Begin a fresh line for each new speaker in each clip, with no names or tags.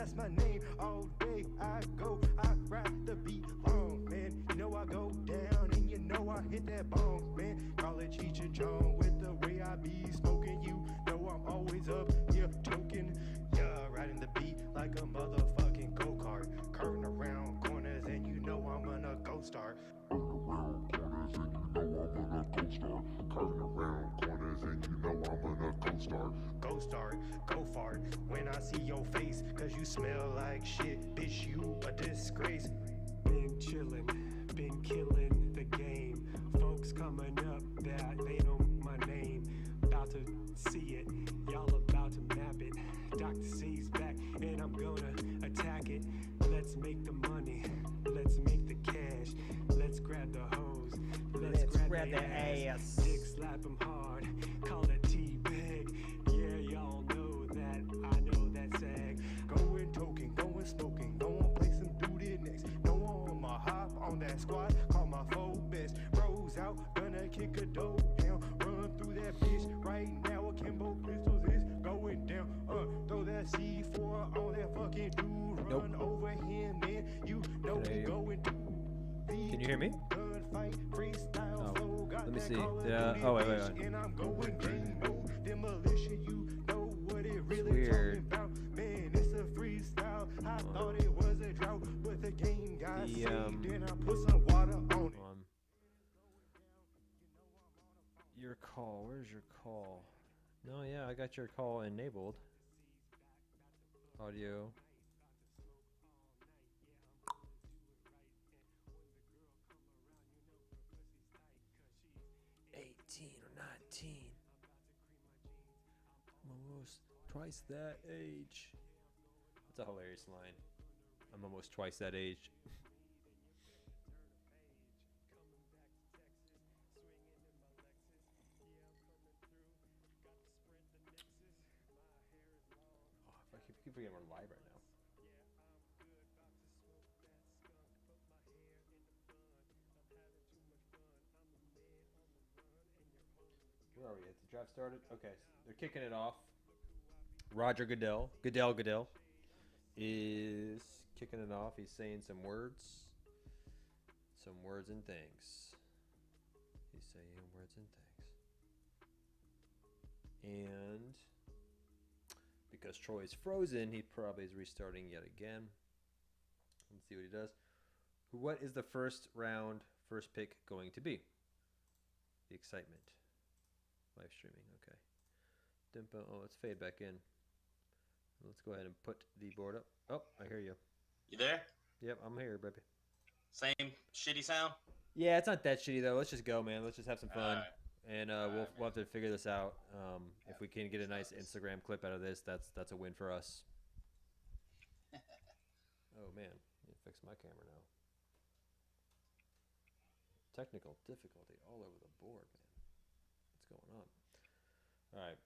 that's my name. All day I go, I rap the beat long, man. You know I go down and you know I hit that bong, man. Call it Cheech and Chong with the way I be smoking. You know I'm always up here token. Yeah, riding the beat like a motherfucking go-kart. Curving around corners and you know I'm gonna go star. Around corners and you know I'm gonna go star. Curving around corners and you know I'm gonna go star. Go start, go fart when I see your face. Cause you smell like shit, bitch, you a disgrace. Been chillin', been killing the game. Folks coming up that they know my name. About to see it, y'all about to map it. Dr. C's back and I'm gonna attack it. Let's make the money, let's make the cash. Let's grab the hose, let's grab the ass. Dick slap him hard, call it T-bag. Yeah, y'all know that, I know that sag. Going token, going smoking, going play some duty next. No one my hop on that squad, call my foe best. Rose out, gonna kick a dope down. Run through that bitch right now. Akimbo pistols is going down. Throw that C4 on that fucking dude. Run over him, man. You know we going to.
Can you hear me?
Gunfight, freestyle flow. Got
Let me
that
see.
Call of
Yeah.
Duty
Oh, wait.
bitch, and I'm going game mode. Demolition, you know what it really
weird.
talking about. Man, it's a freestyle. I thought it was a drought, but the game got saved, and I put some water on it.
Your call. Where's your call? No, yeah, I got your call enabled. Audio. I'm almost twice that age. That's a hilarious line. I'm almost twice that age. Oh, I keep forgetting we're live right now. Where are we? Has the draft started? Okay, they're kicking it off. Roger Goodell is kicking it off. He's saying some words and things. He's saying words and things. And because Troy's frozen, he probably is restarting yet again. Let's see what he does. What is the first round, first pick going to be? The excitement. Live streaming, okay. Dimpo, oh, let's fade back in. Let's go ahead and put the board up. Oh, I hear you.
You there?
Yep, I'm here, baby.
Same shitty sound?
Yeah, it's not that shitty, though. Let's just go, man. Let's just have some fun.
Right.
And we'll have to figure this out. If we can get a nice Instagram clip out of this, that's a win for us. Oh, man. Let me fix my camera now. Technical difficulty all over the board, man. What's going on? All right.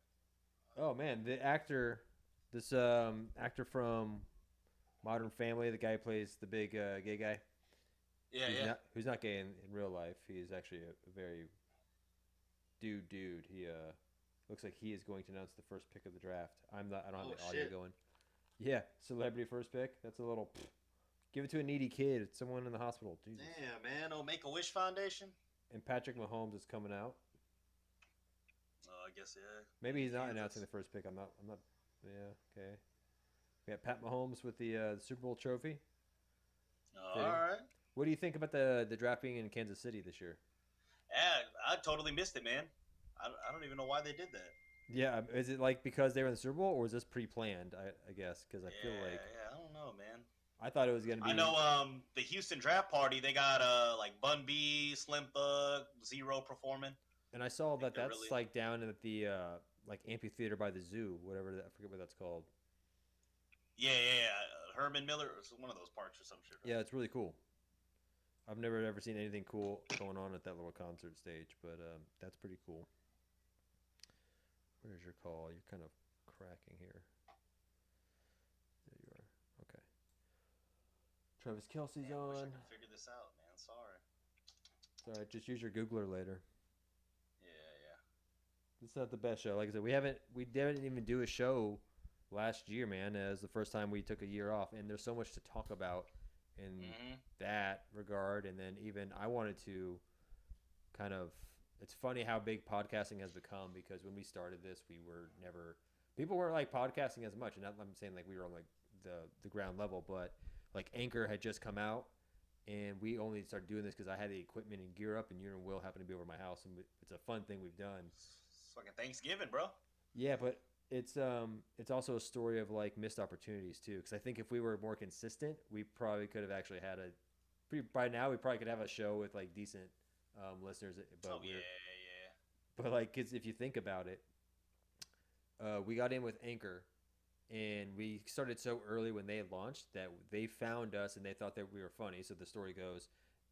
Oh, man. The actor, this actor from Modern Family, the guy who plays the big gay guy.
Yeah,
Who's not gay in real life. He's actually a very dude. He looks like he is going to announce the first pick of the draft. I don't have the audio going. Yeah, celebrity first pick. That's a little. Give it to a needy kid. It's someone in the hospital. Jesus.
Yeah, man. Oh, Make-A-Wish Foundation.
And Patrick Mahomes is coming out.
I guess yeah.
Maybe he's not announcing the first pick. I'm not. Yeah. Okay. We got Pat Mahomes with the Super Bowl trophy.
All right.
What do you think about the draft being in Kansas City this year?
Yeah, I totally missed it, man. I don't even know why they did that.
Yeah, is it like because they were in the Super Bowl, or is this pre-planned? I guess because I feel like
I don't know, man.
I thought it was gonna be.
I know the Houston draft party. They got like Bun B, Slim Thug, Zero performing.
And I saw that's
really...
like down at the like amphitheater by the zoo, whatever I forget what that's called.
Yeah. Herman Miller, or one of those parks or some shit. Right?
Yeah, it's really cool. I've never ever seen anything cool going on at that little concert stage, but that's pretty cool. Where's your call? You're kind of cracking here. There you are. Okay. Travis Kelce's on.
I wish I could figure this out, man. Sorry.
It's all right. Just use your Googler later.
Yeah.
It's not the best show. Like I said, we didn't even do a show last year, man. It was the first time we took a year off, and there's so much to talk about in
Hmm.
that regard. And then even I wanted to kind of. It's funny how big podcasting has become because when we started this, we were never people weren't like podcasting as much, and I'm saying like we were on like the ground level, but like Anchor had just come out, and we only started doing this because I had the equipment and gear up, and you and Will happened to be over my house, and it's a fun thing we've done.
It's fucking Thanksgiving, bro.
Yeah, but it's also a story of like missed opportunities too. Because I think if we were more consistent, we probably could have actually had a by now we probably could have a show with like decent listeners. But
Oh yeah,
we're
yeah.
but like, cause if you think about it, we got in with Anchor, and we started so early when they launched that they found us and they thought that we were funny. So the story goes,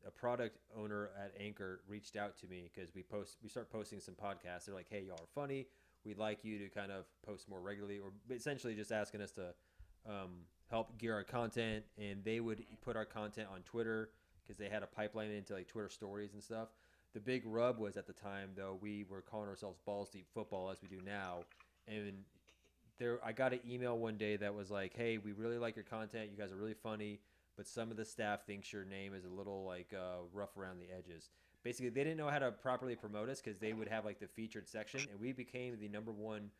a product owner at Anchor reached out to me because we start posting some podcasts. They're like, "Hey, y'all are funny. We'd like you to kind of post more regularly," or essentially just asking us to help gear our content. And they would put our content on Twitter because they had a pipeline into like Twitter stories and stuff. The big rub was at the time though we were calling ourselves Balls Deep Football as we do now, and I got an email one day that was like, "Hey, we really like your content. You guys are really funny, but some of the staff thinks your name is a little like rough around the edges." Basically, they didn't know how to properly promote us because they would have like the featured section, and we became the number one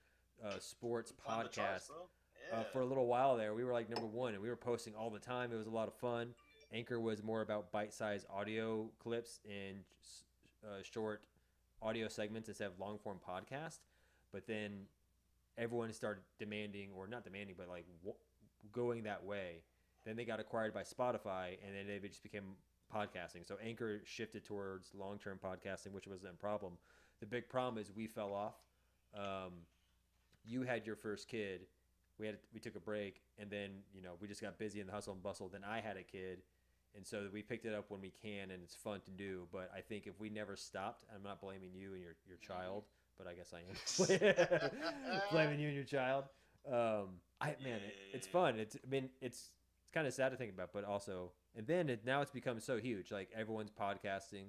sports
Climb the charts,
podcast
bro.
for a
Yeah.
little while there. We were like number one, and we were posting all the time. It was a lot of fun. Anchor was more about bite-sized audio clips and short audio segments instead of long-form podcast. But then everyone started demanding, or not demanding, but like going that way. Then they got acquired by Spotify, and then they just became podcasting. So Anchor shifted towards long-term podcasting, which wasn't a problem. The big problem is we fell off. Um, you had your first kid. We took a break, and then we just got busy in the hustle and bustle. Then I had a kid, and so we picked it up when we can, and it's fun to do. But I think if we never stopped, I'm not blaming you and your child, but I guess I am blaming you and your child. Man, it's
Yeah.
fun. It's kind of sad to think about, but also, and then now it's become so huge. Like everyone's podcasting,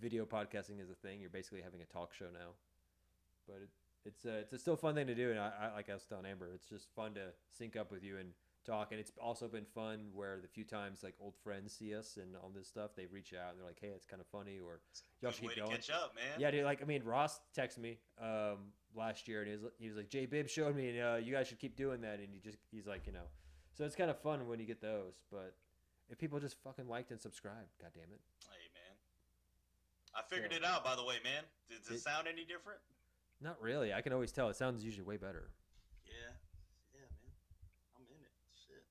video podcasting is a thing. You're basically having a talk show now, but it's a still fun thing to do. And like I was telling Amber, it's just fun to sync up with you and talk. And it's also been fun where the few times like old friends see us and on this stuff, they reach out and they're like, "Hey, it's kind of funny," or "Y'all
Good
should
way
keep
to
going."
catch up, man.
Yeah, dude. Like, I mean, Ross texted me last year, and he was like, "Jay Bibb showed me, and you guys should keep doing that." And he's like, so it's kind of fun when you get those. But if people just fucking liked and subscribed, god damn it.
Hey, man. I figured
So
it out, by the way, man. Does it
it
sound any different?
not really. I can always tell. It sounds usually way better.
Yeah. Yeah, man. I'm in it. Shit.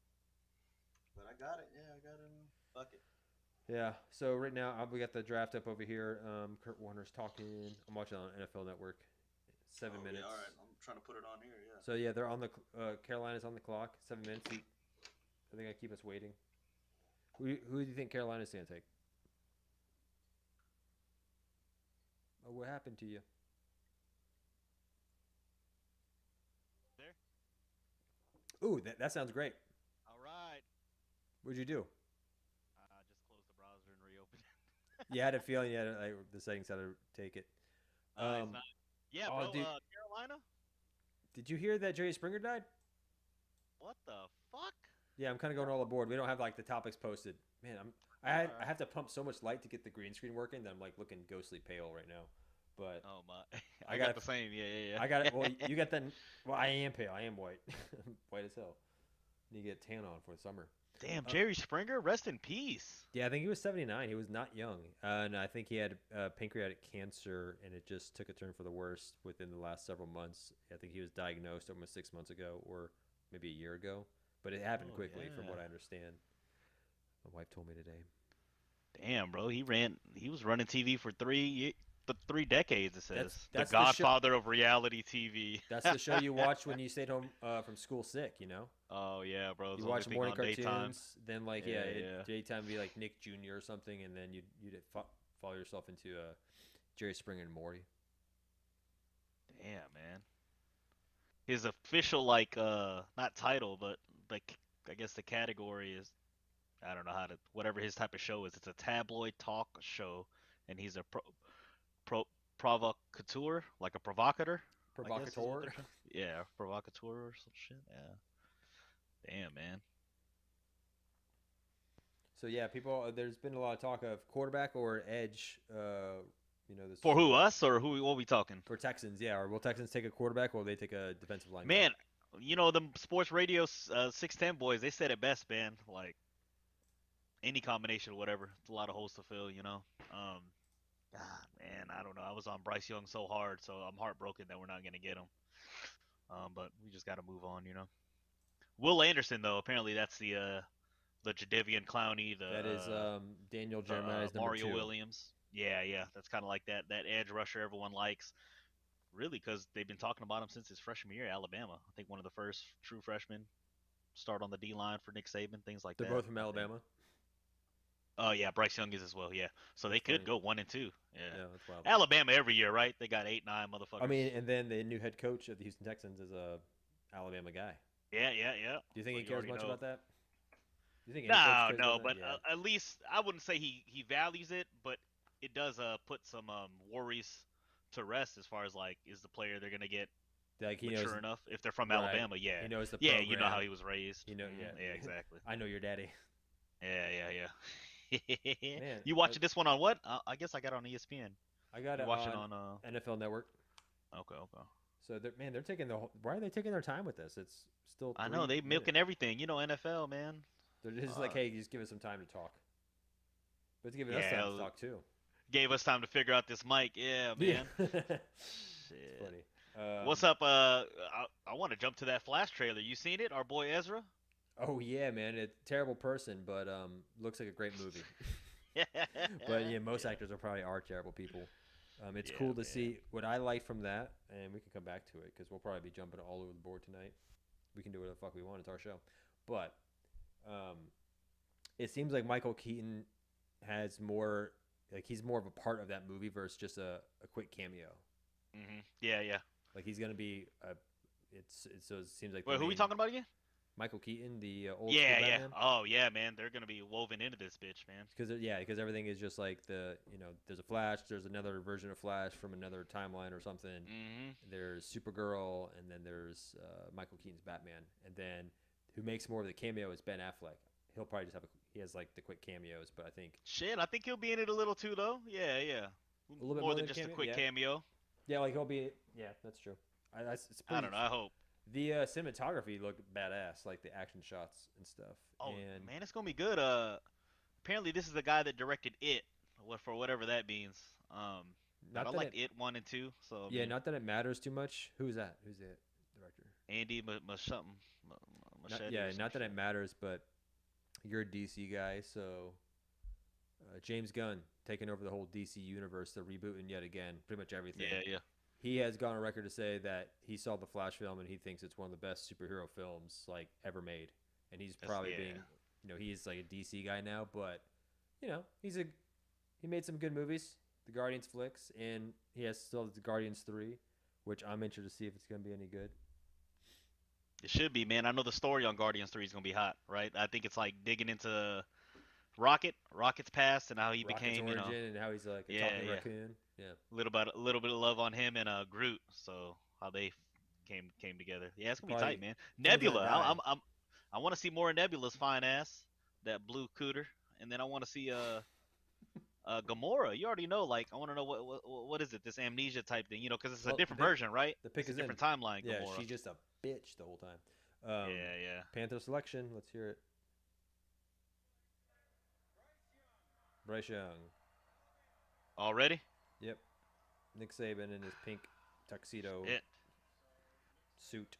But I got it. Yeah, I got it. Fuck it.
Yeah. So right now we got the draft up over here. Kurt Warner's talking. I'm watching on NFL Network. 7 minutes.
Yeah, all right. I'm trying to put it on here. Yeah.
So yeah, they're on the Carolina's on the clock. 7 minutes. I think I keep us waiting. Who do you think Carolina's gonna take? Oh, what happened to you?
There.
Ooh, that sounds great.
All right.
What'd you do?
Just close the browser and reopen it.
You had a feeling you had like, the settings had to take it.
It's not. Yeah,
oh,
bro.
dude.
Carolina.
Did you hear that Jerry Springer died?
What the fuck?
Yeah, I'm kind of going all aboard. We don't have like the topics posted. Man, I have to pump so much light to get the green screen working that I'm like looking ghostly pale right now. But
Oh my.
I
I
got
got the same. Yeah.
I got it. Well, you got that. Well, I am pale. I am white. White as hell. You get tan on for the summer.
Damn, Jerry Springer, rest in peace.
Yeah, I think he was 79. He was not young, and I think he had pancreatic cancer, and it just took a turn for the worse within the last several months. I think he was diagnosed almost 6 months ago, or maybe a year ago. But it happened
Oh,
quickly, from what
yeah.
I understand. My wife told me today.
Damn, bro. He was running TV for the 3 decades. It says
That's
the
the show.
Godfather of reality TV.
That's the show you watched when you stayed home from school sick.
Oh yeah, bro. It's
You
the only
watch
thing
morning
on
cartoons,
daytime.
then like
Yeah, yeah.
daytime would be like Nick Jr. or something, and then you'd follow yourself into Jerry Springer and Morty.
Damn, man. His official like not title, but like I guess the category is I don't know how to whatever his type of show is. It's a tabloid talk show, and he's a provocateur, like a provocateur. I guess is what
Provocateur.
they're trying- Yeah, provocateur or some shit. Yeah. Damn, man.
So yeah, people. There's been a lot of talk of quarterback or edge. This
For who, us or who? What we talking?
for Texans. Yeah, or will Texans take a quarterback or will they take a defensive line?
Man, the sports radio 610 boys, they said it best, man. Like any combination or whatever, it's a lot of holes to fill. Man, I don't know. I was on Bryce Young so hard, so I'm heartbroken that we're not gonna get him. But we just got to move on. Will Anderson though, apparently that's the Jadeveon Clowney,
That is Daniel Jeremiah's number
Mario
2.
Williams. Yeah, that's kind of like that edge rusher everyone likes. Really, because they've been talking about him since his freshman year at Alabama. I think one of the first true freshmen start on the D line for Nick Saban, things like
They're
that.
both from Alabama.
Oh yeah, Bryce Young is as well. Yeah, so they could
funny.
go 1 and 2. Yeah.
That's wild.
Alabama every year, right? They got 8-9 motherfuckers.
I mean, and then the new head coach of the Houston Texans is a Alabama guy.
Yeah.
Do you think
Well,
he
you
cares
already
much
know.
about that? Do you think any coach cares
No,
about
but
that? Yeah.
at least I wouldn't say he values it, but it does put some worries to rest as far as like, is the player they're gonna get
Like he
mature
knows.
enough if they're from
Right.
Alabama? Yeah,
He knows the
yeah,
program.
you know how he was raised.
You know,
Mhm,
yeah.
yeah, exactly.
I know your daddy.
Yeah.
Man,
You watching this one on what? I guess I got it on ESPN.
I got
You
it
watching
on
on
NFL Network.
Okay.
So they're taking the whole. Why are they taking their time with this? It's still.
I know
3
they milking
minutes.
everything. NFL, man.
They're just like,
Uh,
hey, just give us some time to talk. But it's giving us
Yeah,
time to talk too.
Gave us time to figure out this mic. Yeah, man.
it's
Shit.
funny.
What's up? I want to jump to that Flash trailer. You seen it? Our boy Ezra.
Oh yeah, man. It's a terrible person, but looks like a great movie. But yeah, most actors are terrible people. It's
Yeah,
cool to
man.
see what I like from that, and we can come back to it because we'll probably be jumping all over the board tonight. We can do whatever the fuck we want. It's our show. But it seems like Michael Keaton has more, like he's more of a part of that movie versus just a quick cameo.
Yeah.
Like he's gonna be so it seems like.
Wait, who we talking about again?
Michael Keaton, the old
Yeah.
school Batman.
Oh yeah, man. They're gonna be woven into this bitch, man.
Because everything is just like there's a Flash, there's another version of Flash from another timeline or something. There's Supergirl, and then there's Michael Keaton's Batman, and then who makes more of the cameo is Ben Affleck. He'll probably just he has like the quick cameos, but I think
Shit, I think he'll be in it a little too, though. Yeah.
a little bit
more than
than
just a
cameo?
quick
Yeah.
cameo.
like he'll be that's true. It's
I don't know. I hope.
The cinematography looked badass, like the action shots and stuff.
Oh
and
man, it's gonna be good. Apparently this is the guy that directed It, for whatever that means. I liked It 1 and 2. So
yeah, not that it matters too much. Who's that? Who's the director?
Andy something.
Not that it matters, but you're a DC guy, so James Gunn taking over the whole DC universe. They're rebooting yet again, pretty much everything.
Yeah.
He has gone on record to say that he saw the Flash film and he thinks it's one of the best superhero films like ever made. And he's probably being, he's like a DC guy now, but he made some good movies, the Guardians flicks, and he has still the Guardians 3, which I'm interested to see if it's going to be any good.
It should be, man. I know the story on Guardians 3 is gonna be hot, right? I think it's like digging into Rocket's past and how he
Rocket's
became,
origin and how he's like a
Yeah,
talking
yeah.
raccoon. Yeah.
a little bit of love on him and Groot. So how they came together. Yeah, it's gonna be
Probably-
tight, man.
Someone's gonna
Nebula.
die.
I want to see more of Nebula's fine ass, that blue cooter, and then I want to see Gamora. You already know, like I want to know what is it? This amnesia type thing, because it's a
Well,
different
the pick-
version, right?
the pick
It's a
is in.
different timeline.
Yeah,
Gamora.
she's just a bitch the whole time.
Yeah.
Panther selection. Let's hear it. Bryce Young.
Already?
Yep. Nick Saban in his pink tuxedo
It.
suit.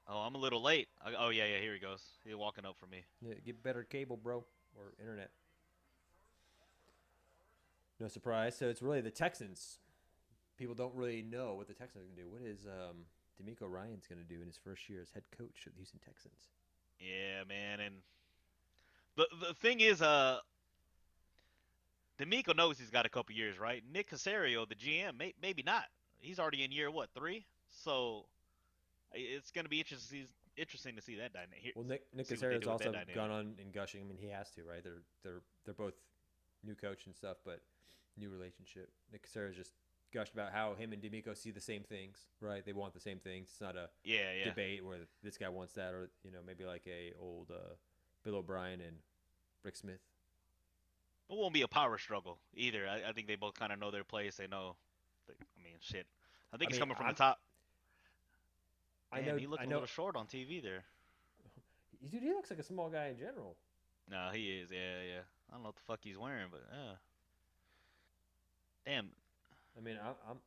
Oh, I'm a little late. Oh yeah. Here he goes. He's walking up for me.
Yeah, get better cable, bro, or internet. No surprise. So it's really the Texans. People don't really know what the Texans are going to do. What is D'Amico Ryan's going to do in his first year as head coach of the Houston Texans?
Yeah, man. And the thing is, D'Amico knows he's got a couple years, right? Nick Casario, the GM, maybe not. He's already in year 3, so it's going to be interesting to see that dynamic.
Well, Nick
see what they
Casario's
do with that
also
dynamic.
gone on and gushing. I mean, he has to, right? They're both new coach and stuff, but new relationship. Nick Casario's just gushed about how him and D'Amico see the same things, right? They want the same things. It's not a
Yeah, yeah.
debate where this guy wants that, or maybe like a old Bill O'Brien and Rick Smith.
It won't be a power struggle either. I think they both kind of know their place. They know. I mean, shit. I think
I
he's
mean,
coming from the top.
I
Man,
know.
he looked
I
a
know.
little short on TV there.
Dude, he looks like a small guy in general.
No, he is. Yeah, yeah. I don't know what the fuck he's wearing, but damn.
I mean, I'm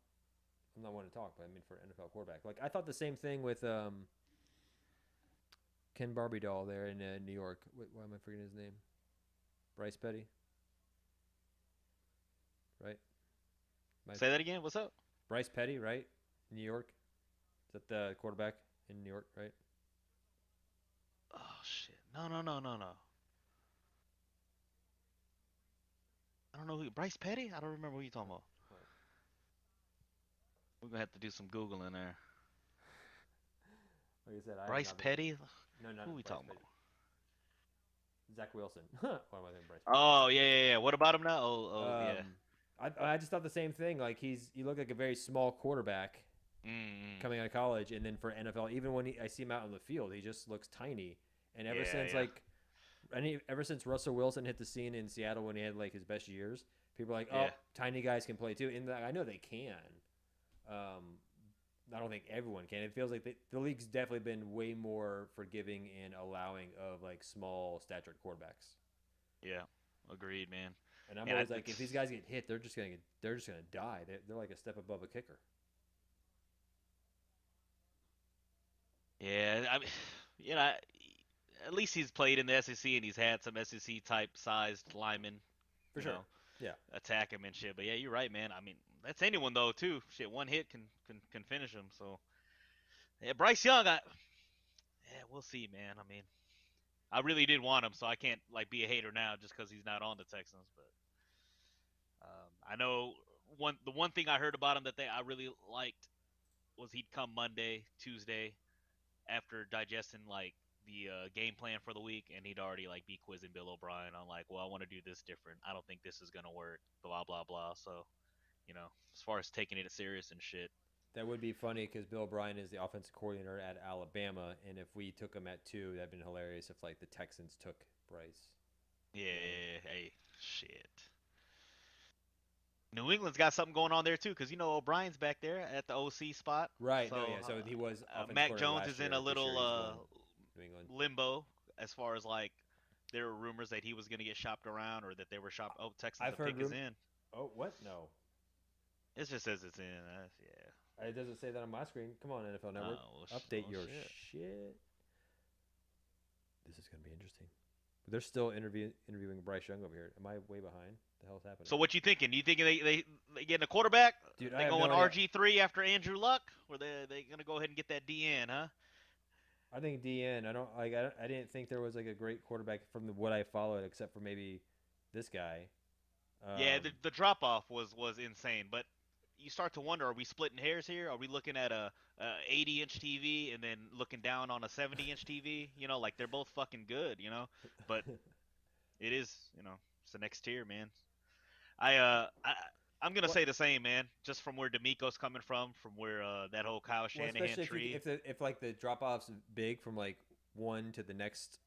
not one to talk, but I mean for an NFL quarterback, like I thought the same thing with Ken Barbie doll there in New York. Why am I forgetting his name? Bryce Petty, right?
Say that again. What's up?
Bryce Petty, right? New York. Is that the quarterback in New York, right?
Oh shit. No, no, no, no, no. I don't know who. Bryce Petty? I don't remember who you talking about. We're gonna have to do some googling there.
Like I said, I
Bryce Petty?
No, not
Who we
Bryce
talking
Petty.
about?
Zach Wilson. What am I thinking? Bryce Petty.
Oh yeah, yeah, yeah. What about him now? Oh yeah.
I just thought the same thing. Like he looked like a very small quarterback
Mm-hmm.
coming out of college, and then for NFL, even when I see him out on the field, he just looks tiny. And ever
Yeah,
since
yeah.
ever since Russell Wilson hit the scene in Seattle when he had like his best years, people are like, oh,
Yeah.
tiny guys can play too. And I know they can. I don't think everyone can. It feels like the league's definitely been way more forgiving and allowing of like small statured quarterbacks.
Yeah. Agreed, man.
And I'm
And
always like, if these guys get hit, they're just gonna die. They're like a step above a kicker.
Yeah, I mean, you know, at least he's played in the SEC and he's had some SEC type sized linemen,
For
you
sure.
know,
Yeah.
attack him and shit. But yeah, you're right, man. I mean, that's anyone though too. Shit, one hit can finish him. So yeah, Bryce Young, yeah, we'll see, man. I mean, I really did want him, so I can't like be a hater now just because he's not on the Texans. But I know the one thing I heard about him that I really liked was he'd come Monday, Tuesday, after digesting like the game plan for the week, and he'd already like be quizzing Bill O'Brien on like, well, I want to do this different. I don't think this is gonna work. Blah blah blah. So, as far as taking it serious and shit.
That would be funny because Bill O'Brien is the offensive coordinator at Alabama, and if we took him at 2, that'd been hilarious. If like the Texans took Bryce.
Yeah. Hey, shit. New England's got something going on there too, because O'Brien's back there at the OC spot.
Right.
So,
no. Yeah. So he was. Offensive
Mac
coordinator
Jones
last
is in
year.
a
This
little
year he's going New England.
limbo as far as like there were rumors that he was going to get shopped around or that they were shopped. Oh, Texans,
I've
the
heard
pick is in.
Oh, what? No.
It just says it's in. Yeah.
It doesn't say that on my screen. Come on, NFL Network. Update your shit. This is gonna be interesting. But they're still interviewing Bryce Young over here. Am I way behind? The hell's happening?
So what you thinking? You thinking they getting a quarterback?
Dude,
They
I have
going
no idea.
RG3 after Andrew Luck, or they gonna go ahead and get that DN, huh?
I think DN. I don't like. I didn't think there was like a great quarterback from what I followed, except for maybe this guy.
Yeah, the drop off was insane, but you start to wonder: are we splitting hairs here? Are we looking at a 80-inch TV and then looking down on a 70-inch TV? Like they're both fucking good, but it is, it's the next tier, man. I'm gonna say the same, man. Just from where D'Amico's coming from where that whole Kyle
well,
Shanahan
especially
tree.
if like the drop off's big from like one to the next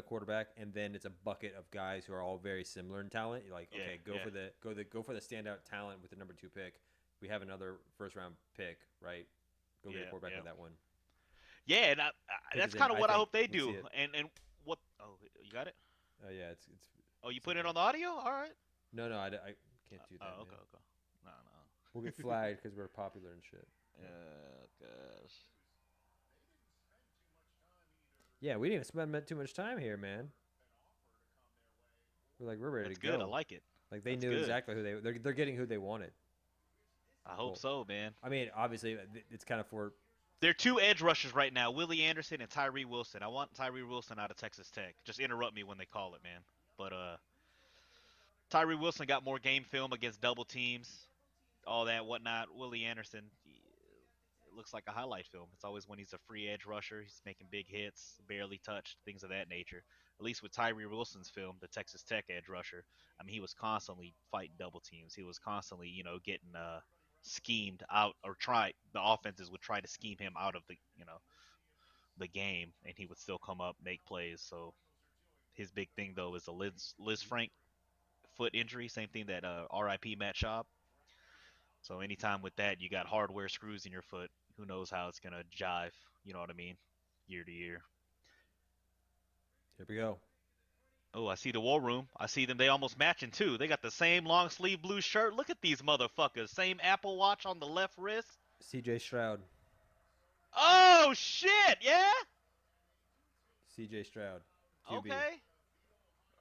quarterback, and then it's a bucket of guys who are all very similar in talent. You're like, okay, go for the standout talent with the number 2 pick. We have another first round pick, right? Go get a quarterback with that one.
Yeah, and that's kind of what I hope they do.
See it.
And what? Oh, you got it.
Yeah, it's.
Oh, you put it on the audio? All right.
No, I can't do that.
Oh, okay,
man.
okay. No.
We'll get flagged because we're popular and shit.
Gosh.
Yeah, we didn't spend too much time here, man. We're ready
That's
to go.
good. I like it.
Like they
That's
knew
good.
exactly who they're getting who they wanted.
I hope so, man.
I mean, obviously, it's kind of for.
They're 2 edge rushers right now, Willie Anderson and Tyree Wilson. I want Tyree Wilson out of Texas Tech. Just interrupt me when they call it, man. But Tyree Wilson got more game film against double teams, all that whatnot. Willie Anderson, it looks like a highlight film. It's always when he's a free edge rusher. He's making big hits, barely touched, things of that nature. At least with Tyree Wilson's film, the Texas Tech edge rusher, I mean, he was constantly fighting double teams. He was constantly, getting schemed out or the offenses would try to scheme him out of the game, and he would still come up, make plays. So his big thing though is the Liz Frank foot injury, same thing that RIP Matt Schaub. So anytime with that, you got hardware screws in your foot. Who knows how it's gonna jive? You know what I mean? Year to year.
Here we go.
Oh, I see the War Room. I see them. They almost matching too. They got the same long sleeve blue shirt. Look at these motherfuckers. Same Apple Watch on the left wrist.
CJ Stroud.
Oh shit! Yeah.
CJ Stroud. QB.
Okay.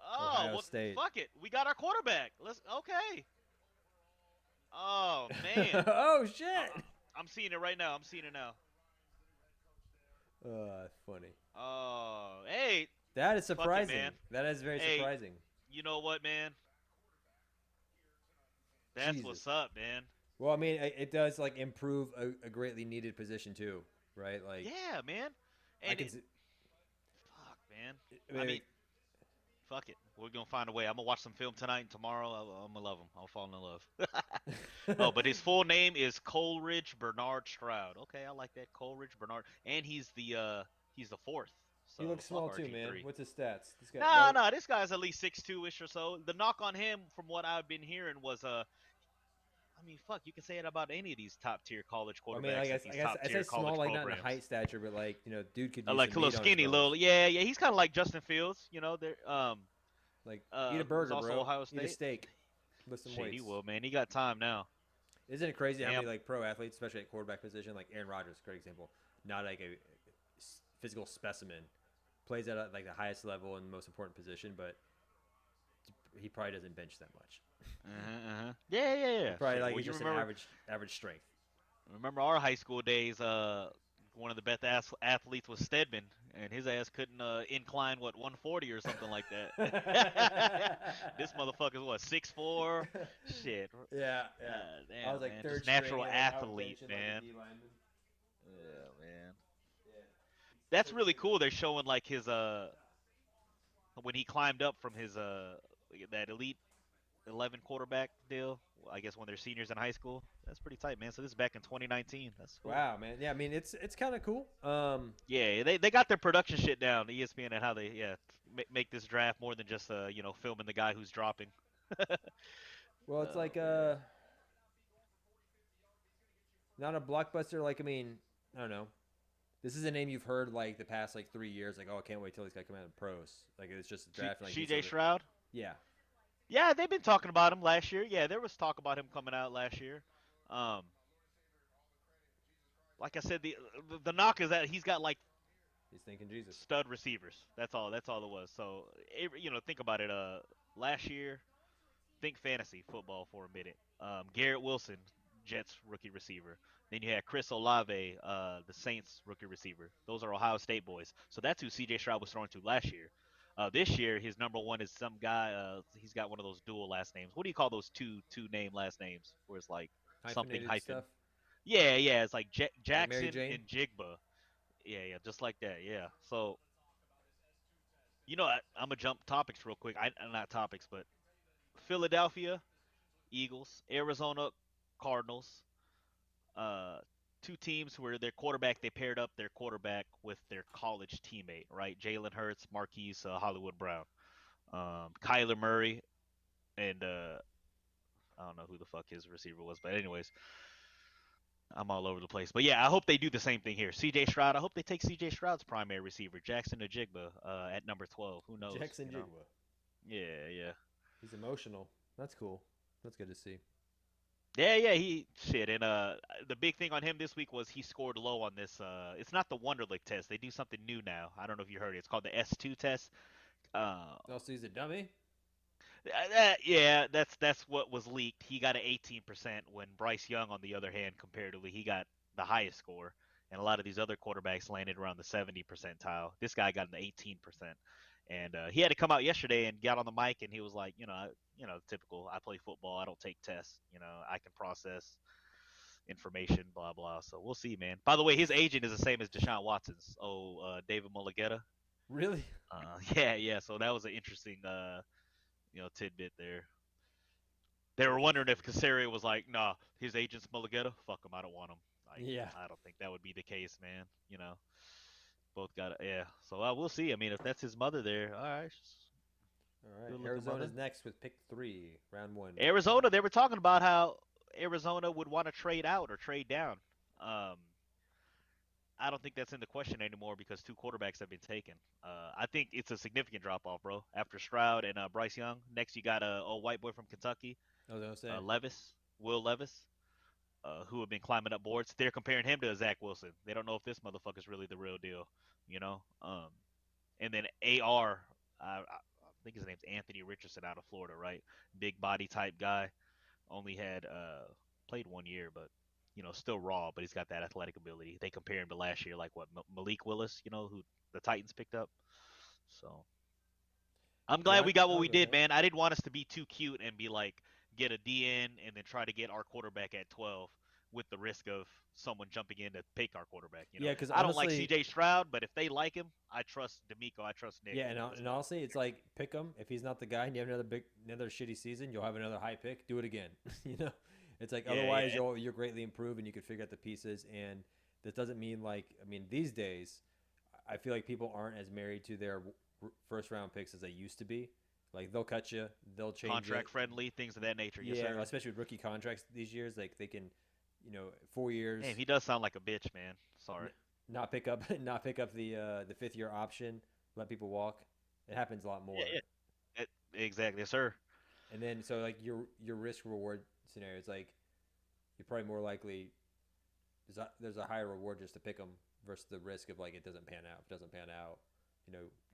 Oh,
Ohio
well,
State.
fuck it. We got our quarterback. Let's. Okay. Oh man.
Oh shit.
I'm seeing it right now. I'm seeing it now.
Funny.
Oh, hey.
That is surprising.
man.
That is very
Hey.
surprising.
You know what, man? That's
Jesus.
what's up, man.
Well, I mean, it does like improve a greatly needed position too, right? Like,
Yeah, man.
I
And
can.
fuck, man.
I
I mean, fuck it. We're gonna find a way. I'm gonna watch some film tonight and tomorrow. I'm gonna love him. I'll fall in love. Oh, but his full name is Coleridge Bernard Stroud. Okay, I like that. Coleridge Bernard, and he's the fourth. So
he looks
fuck
small too, man.
RG3.
What's his stats? This guy,
Nah, this guy's at least 6'2" or so. The knock on him, from what I've been hearing, was I mean, fuck, you can say it about any of these top tier college quarterbacks.
I mean, I guess I say small, like not in height stature, but like dude could use
like a
some
little
meat on his
skinny,
bones.
little, yeah. He's kind of like Justin Fields, They're
Like eat a
who's
burger,
also
bro.
Ohio
Eat a
State.
steak. Lift some
Shit,
weights.
he will, man. He got time now.
Isn't it crazy how
Damn.
many like pro athletes, especially at quarterback position, like Aaron Rodgers, great example, not like a physical specimen, plays at like the highest level and the most important position, but he probably doesn't bench that much.
Yeah.
Probably
Shit,
like
well,
he's
you
just
remember,
an average strength.
remember our high school days? One of the best athletes was Stedman, and his ass couldn't incline 140 or something like that. This motherfucker's what 6'4". Shit.
Yeah.
Damn,
I was like
man.
third
Just natural
string, and, like,
athlete,
outbenching,
man.
Like, a D lineman.
Yeah, man. That's really cool. They're showing like his when he climbed up from his that elite 11 quarterback deal. I guess when they're seniors in high school. That's pretty tight, man. So this is back in 2019. That's cool.
Wow, man. Yeah, I mean it's kind of cool.
Yeah, they got their production shit down. ESPN and how they make this draft more than just filming the guy who's dropping.
Well, it's like not a blockbuster. Like, I mean, I don't know. This is a name you've heard like the past like 3 years. Like, oh, I can't wait till this guy come out in pros. Like, it's just a draft. Like,
CJ Stroud.
Yeah.
Yeah, they've been talking about him last year. Yeah, there was talk about him coming out last year. Like I said, the knock is that he's got like
He's thinking Jesus.
stud receivers. That's all it was. So think about it. Last year, think fantasy football for a minute. Garrett Wilson, Jets rookie receiver. Then you had Chris Olave, the Saints rookie receiver. Those are Ohio State boys. So that's who C.J. Stroud was throwing to last year. This year, his number one is some guy. He's got one of those dual last names. What do you call those two name last names? Where it's like something
Hyphenated
hyphen.
stuff.
Yeah. It's like Jackson
Mary Jane?
and Jigba. Yeah, just like that. Yeah. So, I'm gonna jump topics real quick. Not topics, but Philadelphia Eagles, Arizona Cardinals. Two teams where they paired up their quarterback with their college teammate, right? Jalen Hurts, Marquise Hollywood Brown, Kyler Murray, and I don't know who the fuck his receiver was, but anyways, I'm all over the place. But yeah, I hope they do the same thing here. C.J. Stroud, I hope they take C.J. Stroud's primary receiver, Jackson Najigba, at number 12. Who knows?
Jackson Jigba.
Yeah.
He's emotional. That's cool. That's good to see.
Yeah, and the big thing on him this week was he scored low on this. It's not the Wonderlic test. They do something new now. I don't know if you heard it. It's called the S2 test.
Also, he's a dummy.
Yeah, that's what was leaked. He got an 18% when Bryce Young, on the other hand, comparatively, he got the highest score. And a lot of these other quarterbacks landed around the 70 percentile. This guy got an 18%. And he had to come out yesterday and got on the mic, and he was like, typical. I play football. I don't take tests. I can process information, blah blah. So we'll see, man. By the way, his agent is the same as Deshaun Watson's. David Mulligetta.
Really?
Yeah. So that was an interesting, tidbit there. They were wondering if Casario was like, nah, his agent's Mulugeta. Fuck him, I don't want him. Like,
Yeah.
I don't think that would be the case, man. You know, both got yeah. So we'll see. I mean, if that's his mother there, all right.
All right.
Good looking
Arizona's
mother.
next with pick 3, round 1.
Arizona, they were talking about how Arizona would want to trade out or trade down. Um, I don't think that's in the question anymore because 2 quarterbacks have been taken. I think it's a significant drop off, bro. After Stroud and Bryce Young, next you got a old white boy from Kentucky,
I was gonna say.
Will Levis, who have been climbing up boards. They're comparing him to Zach Wilson. They don't know if this motherfucker's really the real deal, you know. And then AR, I think his name's Anthony Richardson out of Florida, right? Big body type guy. Only had played 1 year, but you know, still raw. But he's got that athletic ability. They compare him to last year, like what Malik Willis, you know, who the Titans picked up. So I'm glad we got what
I'll
we
go
did,
with that.
man. I didn't want us to be too cute and be like get a DN and then try to get our quarterback at 12 with the risk of someone jumping in to pick our quarterback. You know,
Yeah, 'cause
I don't like
honestly-
C.J. Stroud, but if they like him, I trust D'Amico. I trust Nick.
Yeah,
you know,
and
as well.
honestly, it's like pick him. If he's not the guy, and you have another shitty season, you'll have another high pick. Do it again. You know, it's like
Yeah,
otherwise
yeah.
you're greatly improved and you can figure out the pieces. And this doesn't mean these days, I feel like people aren't as married to their first round picks as they used to be. Like they'll cut you, they'll change
Contract
it.
friendly, things of that nature. Yes,
Yeah,
sir.
especially with rookie contracts these years, like they can, 4 years.
Damn, he does sound like a bitch, man. Sorry.
Not pick up the 5th-year option, let people walk. It happens a lot more.
Yeah. Exactly, yes, sir.
And then so like your risk reward scenario is like you're probably more likely there's a higher reward just to pick them versus the risk of like it doesn't pan out. If it doesn't pan out,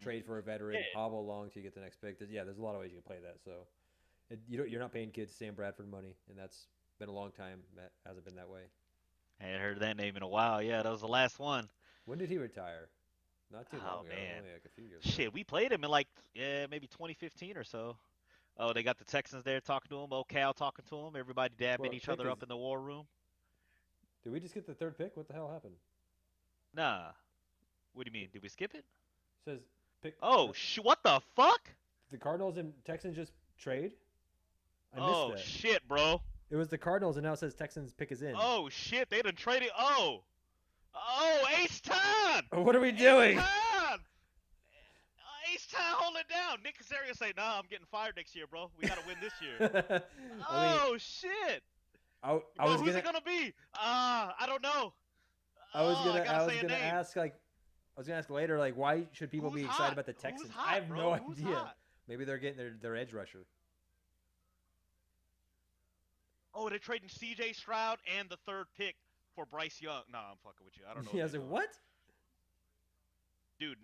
trade for a veteran, hobble along till you get the next pick. There's a lot of ways you can play that. So you're not paying kids Sam Bradford money, and that's been a long time. That hasn't been that way.
I hadn't heard that name in a while. Yeah, that was the last one.
When did he retire? Not too long ago.
Man.
Only like a few years ago.
Shit, we played him in like maybe 2015 or so. Oh, they got the Texans there talking to him. Oh, Cal talking to him. Everybody dabbing
What
each
pick
other
is-
up in the war room.
Did we just get the 3rd pick? What the hell happened?
Nah. What do you mean? Did we skip it?
It says pick.
Oh, what the fuck?
The Cardinals and Texans just trade. I
Oh
missed that.
shit, bro.
It was the Cardinals, and now it says Texans pick is in.
Oh shit, they done traded. Oh, Ace Town.
What are we doing?
Ace Town, hold it down. Nick Casario say, "Nah, I'm getting fired next year, bro. We gotta win this year." Oh shit.
I
Bro,
was
who's
gonna,
it gonna be? I don't know.
I was
Oh,
gonna,
gotta
I was
say a
gonna
name.
ask later, like, why should people
Who's
be
hot?
excited about the
Who's
Texans?
hot,
I have
bro?
no
Who's
idea.
hot?
Maybe they're getting their edge rusher.
Oh, they're trading C.J. Stroud and the 3rd pick for Bryce Young. Nah, I'm fucking with you. I don't know.
Yeah, I
what
was
they're
like,
doing.
what?
Dude,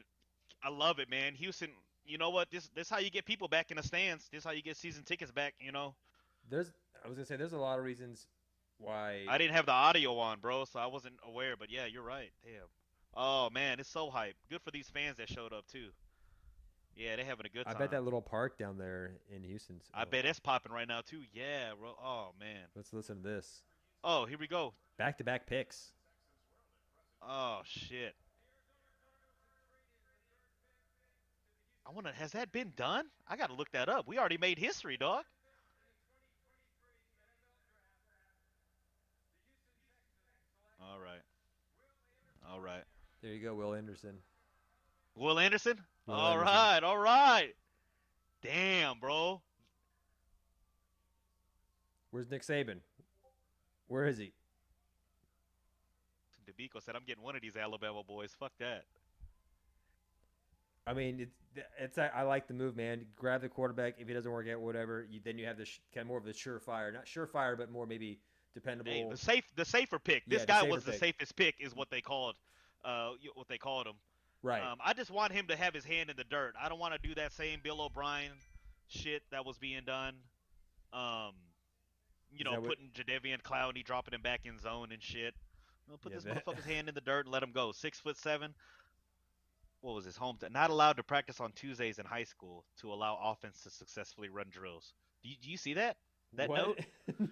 I love it, man. Houston, you know what? This how you get people back in the stands. This how you get season tickets back, you know.
I was gonna say there's a lot of reasons why.
I didn't have the audio on, bro, so I wasn't aware, but yeah, you're right. Damn. Oh, man, it's so hype. Good for these fans that showed up, too. Yeah, they're having a good time.
I bet that little park down there in Houston.
I bet it's popping right now, too. Yeah, bro. Oh, man.
Let's listen to this.
Oh, here we go.
Back-to-back picks.
Oh, shit. Has that been done? I gotta look that up. We already made history, dog. All right.
There you go, Will Anderson.
Will Anderson?
Will
All
Anderson.
right. Damn, bro.
Where's Nick Saban? Where is he?
DeBico said, I'm getting one of these Alabama boys. Fuck that.
I mean, I like the move, man. Grab the quarterback. If he doesn't work out, whatever. Then you have the kind of more of the surefire, not surefire, but more maybe dependable.
Hey, the safer pick. This
Yeah, the
guy
safer
was the
pick.
safest pick, is what they called him.
Right.
I just want him to have his hand in the dirt. I don't want to do that same Bill O'Brien shit that was being done.
that what-
Putting Jadeveon Clowney, dropping him back in zone and shit. Put
Yeah,
this
that-
motherfucker's hand in the dirt and let him go. 6'7". What was his hometown? Not allowed to practice on Tuesdays in high school to allow offense to successfully run drills. Do you see that? That
What?
note?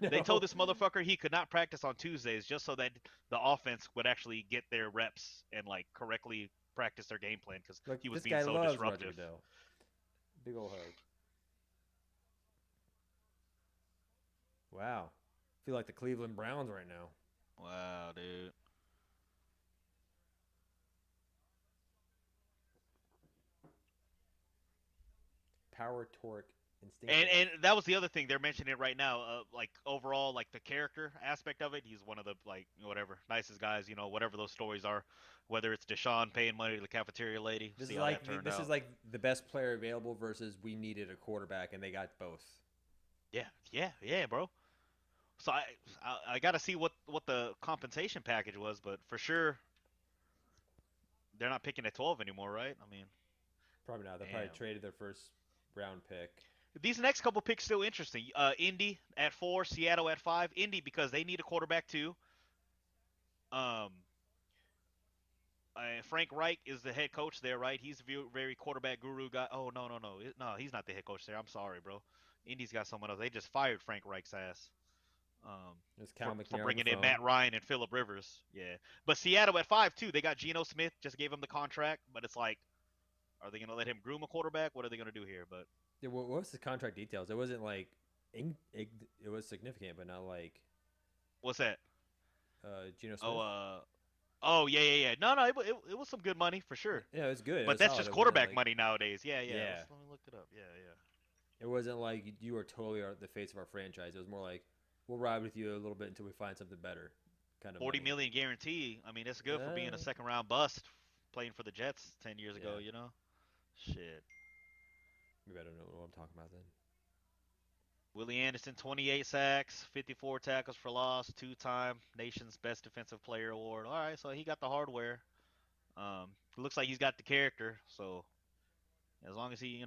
No.
They told this motherfucker he could not practice on Tuesdays just so that the offense would actually get their reps and like correctly practice their game plan because
Look,
he was
this
being
guy
so
loves
disruptive.
Roger Goodell. Big old hug. Wow. I feel like the Cleveland Browns right now.
Wow, dude.
Power, torque,
And
instinctive.
and that was the other thing they're mentioning right now. Like overall, like the character aspect of it, he's one of the like whatever nicest guys. Whatever those stories are, whether it's Deshaun paying money to the cafeteria lady.
This
See
is
how that
like
turned
this is
out.
like the best player available versus we needed a quarterback and they got both.
Yeah, yeah, yeah, bro. So I got to see what the compensation package was, but for sure they're not picking at 12 anymore, right? I mean,
Probably not. They probably
damn.
traded their first round pick.
These next couple picks still interesting. Indy at 4, Seattle at 5. Indy because they need a quarterback too. Um, Frank Reich is the head coach there, right? He's a very quarterback guru guy. Oh no, no, no, no, he's not the head coach there. I'm sorry, bro. Indy's got someone else. They just fired Frank Reich's ass. Um,
There's
for,
Cal
for
McNair on the
bringing in
phone.
Matt Ryan and Philip Rivers. Yeah, but Seattle at 5 too. They got Geno Smith. Just gave him the contract, but it's like, are they gonna let him groom a quarterback? What are they gonna do here? But
Yeah, what was the contract details? It wasn't like it was significant, but not like
what's that?
Geno
Oh,
Smith.
oh yeah, yeah, yeah. No, no, it was some good money for sure.
Yeah, it was good. It
But
was
that's
solid.
just
It wasn't
quarterback
like
money nowadays. Yeah, yeah.
yeah,
Let me look it up. Yeah, yeah.
it wasn't like you were totally the face of our franchise. It was more like we'll ride with you a little bit until we find something better, kind of
40
money.
million guarantee. I mean, it's good for being a
Uh,
second round bust playing for the Jets 10 years ago,
yeah,
you know? Shit.
maybe I don't know what I'm talking about then.
Willie Anderson, 28 sacks, 54 tackles for loss, two-time nation's best defensive player award. All right, so he got the hardware. It looks like he's got the character. So as long as he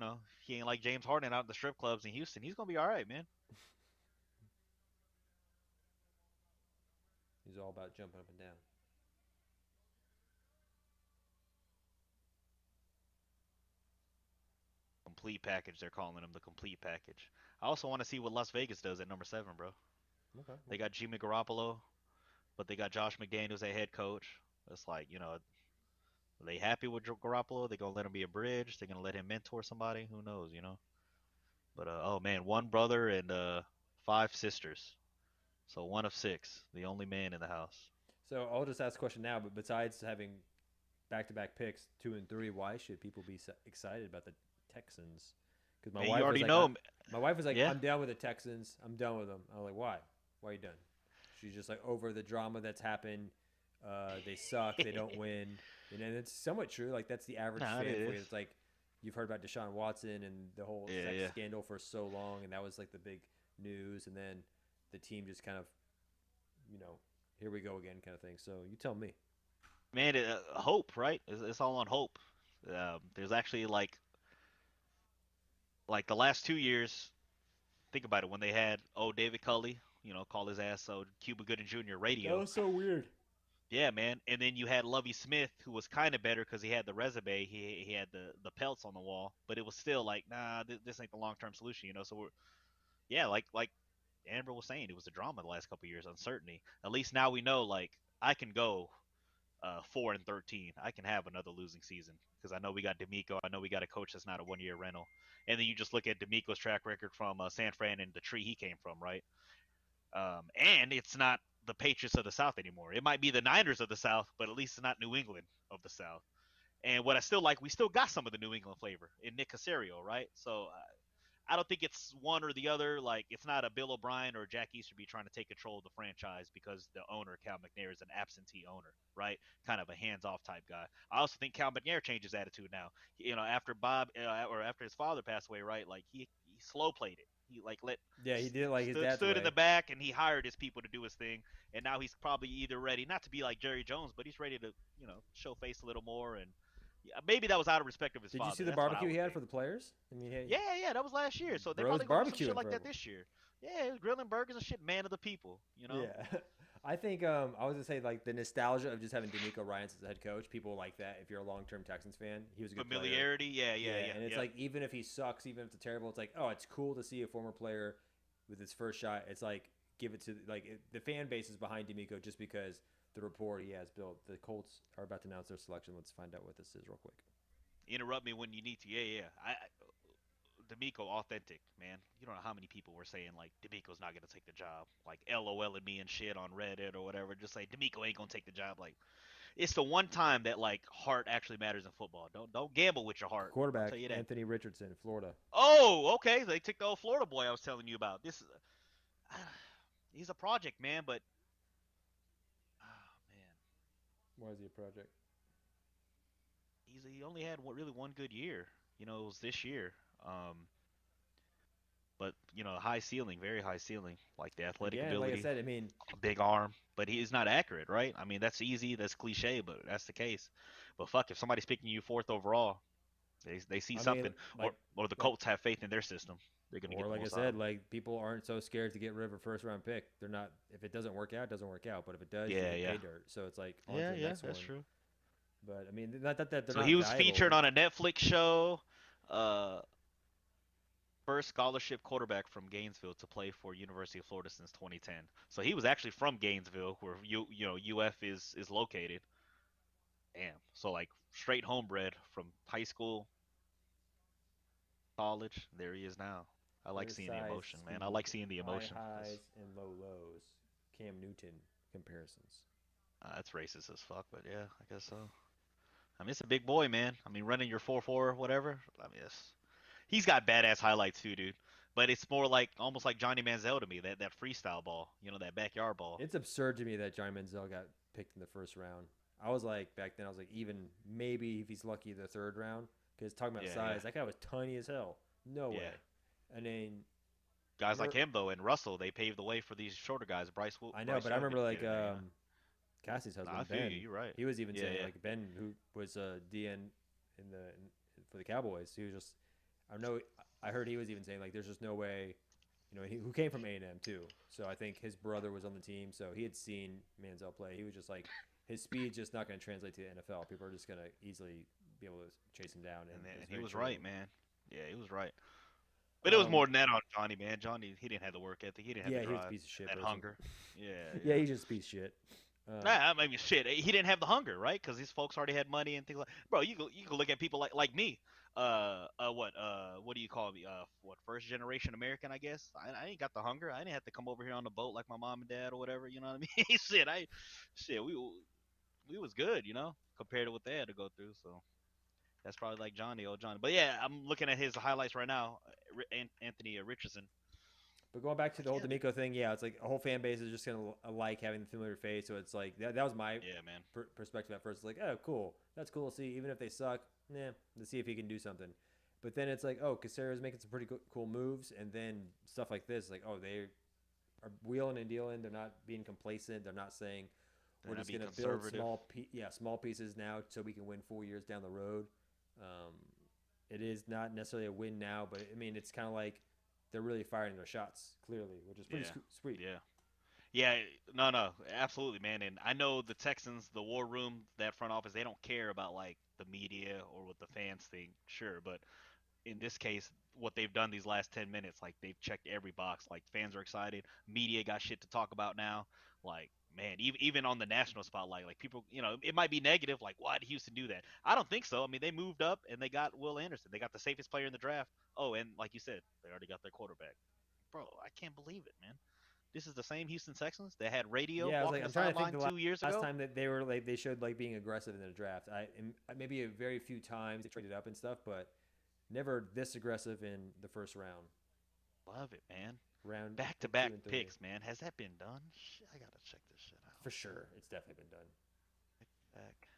ain't like James Harden out in the strip clubs in Houston, he's gonna be all right, man.
He's all about jumping up and down.
Complete package, they're calling him the complete package. I also want to see what Las Vegas does at number 7, bro.
Okay,
They
okay.
got Jimmy Garoppolo, but they got Josh McDaniels at head coach. It's like, are they happy with Garoppolo? They gonna let him be a bridge? They gonna let him mentor somebody? Who knows? But oh man, one brother and 5 sisters, so one of 6, the only man in the house.
So I'll just ask a question now. But besides having back-to-back picks, 2 and 3, why should people be excited about the Texans? Because
Man, you already know.
my wife was like,
Yeah.
I'm done with the Texans. I'm done with them. I'm like, why? Why are you done? She's just like over the drama that's happened. They suck. They don't win. And it's somewhat true. Like that's the average
Nah, it
fan for you.
is.
It's like you've heard about Deshaun Watson and the whole
Yeah,
sex
yeah.
scandal for so long, and that was like the big news. And then the team just kind of, here we go again, kind of thing. So you tell me.
Man, hope, right? It's all on hope. There's actually like the last 2 years. Think about it. When they had David Culley, call his ass Cuba Gooding Jr.
That
radio.
was so weird.
Yeah, man. And then you had Lovey Smith, who was kind of better because he had the resume. He had the pelts on the wall, but it was still like, nah, this ain't the long term solution. So yeah, like Amber was saying, it was a drama the last couple years, uncertainty. At least now we know, like, I can go 4-13. I can have another losing season because I know we got D'Amico. I know we got a coach that's not a 1 year rental. And then you just look at D'Amico's track record from San Fran and the tree he came from, right? And it's not the Patriots of the South anymore. It might be the Niners of the South, but at least it's not New England of the South. And what I still like, we still got some of the New England flavor in Nick Casario, right? So I don't think it's one or the other. Like, it's not a Bill O'Brien or Jack Easterby trying to take control of the franchise because the owner, Cal McNair, is an absentee owner, right? Kind of a hands-off type guy. I also think Cal McNair changed his attitude now. After Bob or after his father passed away, right? Like he slow played it. He like let
Yeah, he did it like his dad's
stood in
way.
the back and he hired his people to do his thing. And now he's probably either ready not to be like Jerry Jones, but he's ready to show face a little more. And yeah, maybe that was out of respect of his
Did
father.
you see the
That's what I
barbecue he
would
had
think.
for the players? I mean, hey,
Yeah, yeah, that was last year. So they
bro's
probably gonna do some shit
barbecuing
like
for
that
him.
this year. Yeah, grilling burgers and shit. Man of the people.
Yeah. I think I was gonna say like the nostalgia of just having D'Amico Ryans as the head coach. People like that. If you're a long-term Texans fan, he was a good player.
Familiarity. Yeah, yeah, yeah.
And it's
yeah.
like even if he sucks, even if it's terrible, it's like it's cool to see a former player with his first shot. It's like give it to the fan base is behind D'Amico just because the rapport he has built. The Colts are about to announce their selection. Let's find out what this is real quick.
Interrupt me when you need to. Yeah, yeah. D'Amico authentic, man. You don't know how many people were saying like D'Amico's not gonna take the job, like LOL and me and shit on Reddit or whatever, just like D'Amico ain't gonna take the job. Like it's the one time that like heart actually matters in football. Don't gamble with your heart. I'll
Quarterback
tell you that.
Anthony Richardson, Florida.
Oh, okay. They took the old Florida boy I was telling you about. This is he's a project, man, but oh man,
Why is he a project?
he only had really one good year. You know, it was this year. But you know, high ceiling, very high ceiling, like the athletic
Again, like I
ability,
said, I mean,
a big arm, but he is not accurate, right? I mean, that's easy, that's cliche, but that's the case. But fuck, if somebody's picking you fourth overall, they see
I mean,
something,
like,
or the
like,
Colts have faith in their system, they're gonna get
or
the
like I
most out of
said,
him.
like people aren't so scared to get rid of a first round pick. They're not. If it doesn't work out, it doesn't work out. But if it does, you
Yeah,
get
yeah,
pay dirt. So it's like on to
yeah,
the
yeah,
next
that's
one.
true.
But I mean, not that they're
So
not
he was
valuable.
featured on a Netflix show. Uh, First scholarship quarterback from Gainesville to play for University of Florida since 2010. So he was actually from Gainesville, where UF is located. Damn. So like straight homebred from high school, college. There he is now. I like
Their
seeing the
size,
emotion, man. I
speed,
like seeing the
high
emotion.
highs and low lows. Cam Newton comparisons.
That's racist as fuck, but yeah, I guess so. I mean, it's a big boy, man. I mean, running your 4.4, whatever. I mean, he's got badass highlights too, dude. But it's more like almost like Johnny Manziel to me, that freestyle ball, that backyard ball.
It's absurd to me that Johnny Manziel got picked in the first round. I was like back then. I was like, even maybe if he's lucky, the third round. Because talking about
Yeah,
size,
yeah,
that guy was tiny as hell. No way.
yeah.
And then
Guys like him though, and Russell, they paved the way for these shorter guys.
I know,
Bryce
but I
Young
remember
didn't
like
get in there,
Cassie's
Nah, I
husband
feel
Ben.
you. You're right.
He was even
Yeah,
saying
yeah.
like Ben, who was DN for the Cowboys. He was just I know I heard he was even saying like there's just no way, who came from A&M too. So I think his brother was on the team, so he had seen Manziel play. He was just like his speed's just not going to translate to the NFL. People are just going to easily be able to chase him down.
And
it's
he
very
was
true.
right, man. Yeah, he was right. But it was more than that on Johnny, man. Johnny, he didn't have the work ethic. He didn't have the
he
drive.
was a piece of shit.
That
person.
hunger. Yeah.
Yeah, he's just a piece of shit.
Nah, I mean, shit. He didn't have the hunger, right? Because these folks already had money and things like. Bro, you can look at people like me. What do you call me? First generation American, I guess. I ain't got the hunger. I didn't have to come over here on the boat like my mom and dad or whatever. You know what I mean? We was good, compared to what they had to go through. So that's probably like old Johnny. But yeah, I'm looking at his highlights right now. Anthony Richardson.
But going back to the whole D'Amico thing, yeah, it's like a whole fan base is just gonna like having the familiar face. So it's like that was my perspective at first. It's like, oh, cool, that's cool to see. Even if they suck, let's see if he can do something. But then it's like, oh, Casero's making some pretty cool moves, and then stuff like this, like, oh, they are wheeling and dealing. They're not being complacent. They're not saying we're just gonna build small pieces now so we can win 4 years down the road. It is not necessarily a win now, but I mean, it's kind of like they're really firing their shots clearly, which is pretty sweet.
Yeah, no, absolutely, man. And I know the Texans, the war room, that front office, they don't care about like the media or what the fans think, sure. But in this case, what they've done these last 10 minutes, like they've checked every box. Like fans are excited, media got shit to talk about now. Like, man, even on the national spotlight, like people, it might be negative, like why did Houston do that? I don't think so. I mean, they moved up and they got Will Anderson. They got the safest player in the draft. Oh, and like you said, they already got their quarterback. Bro, I can't believe it, man. This is the same Houston Texans that had radio walking the sideline 2 years ago.
Last time that they were like they showed like being aggressive in the draft. Maybe a very few times they traded up and stuff, but never this aggressive in the first round.
Love it, man.
Round
back-to-back picks, man. Has that been done? Shit, I gotta check this shit out.
For sure, it's definitely been done.
Back.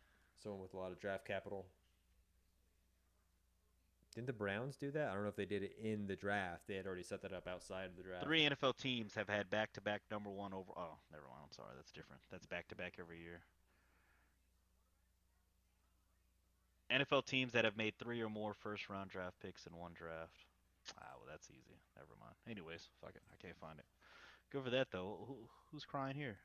Someone with a lot of draft capital. Didn't the Browns do that? I don't know if they did it in the draft. They had already set that up outside of the draft.
3 NFL teams have had back-to-back number one over. Oh, never mind. I'm sorry. That's different. That's back-to-back every year. NFL teams that have made 3 or more first-round draft picks in one draft. Well, that's easy. Never mind. Anyways, fuck it. I can't find it. Good for that, though. Who's crying here?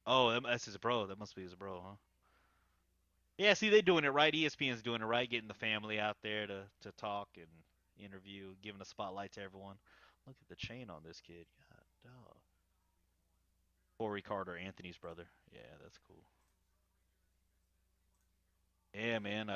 Oh, that's his bro. That must be his bro, huh? Yeah, see, they're doing it right. ESPN's doing it right, getting the family out there to talk and interview, giving a spotlight to everyone. Look at the chain on this kid. God, dog. Corey Carter, Anthony's brother. Yeah, that's cool. Yeah, man.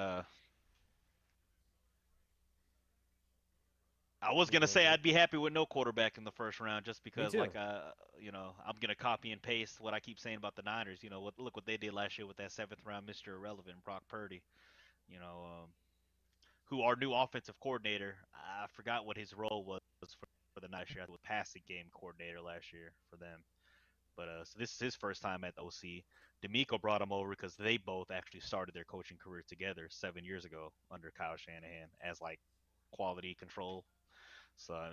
I was gonna say I'd be happy with no quarterback in the first round, just because,
too.
like, I'm gonna copy and paste what I keep saying about the Niners. Look what they did last year with that seventh round Mr. Irrelevant, Brock Purdy. You know, who our new offensive coordinator. I forgot what his role was for the Niners year. I was passing game coordinator last year for them. But so this is his first time at the OC. D'Amico brought him over because they both actually started their coaching careers together 7 years ago under Kyle Shanahan as like quality control. So I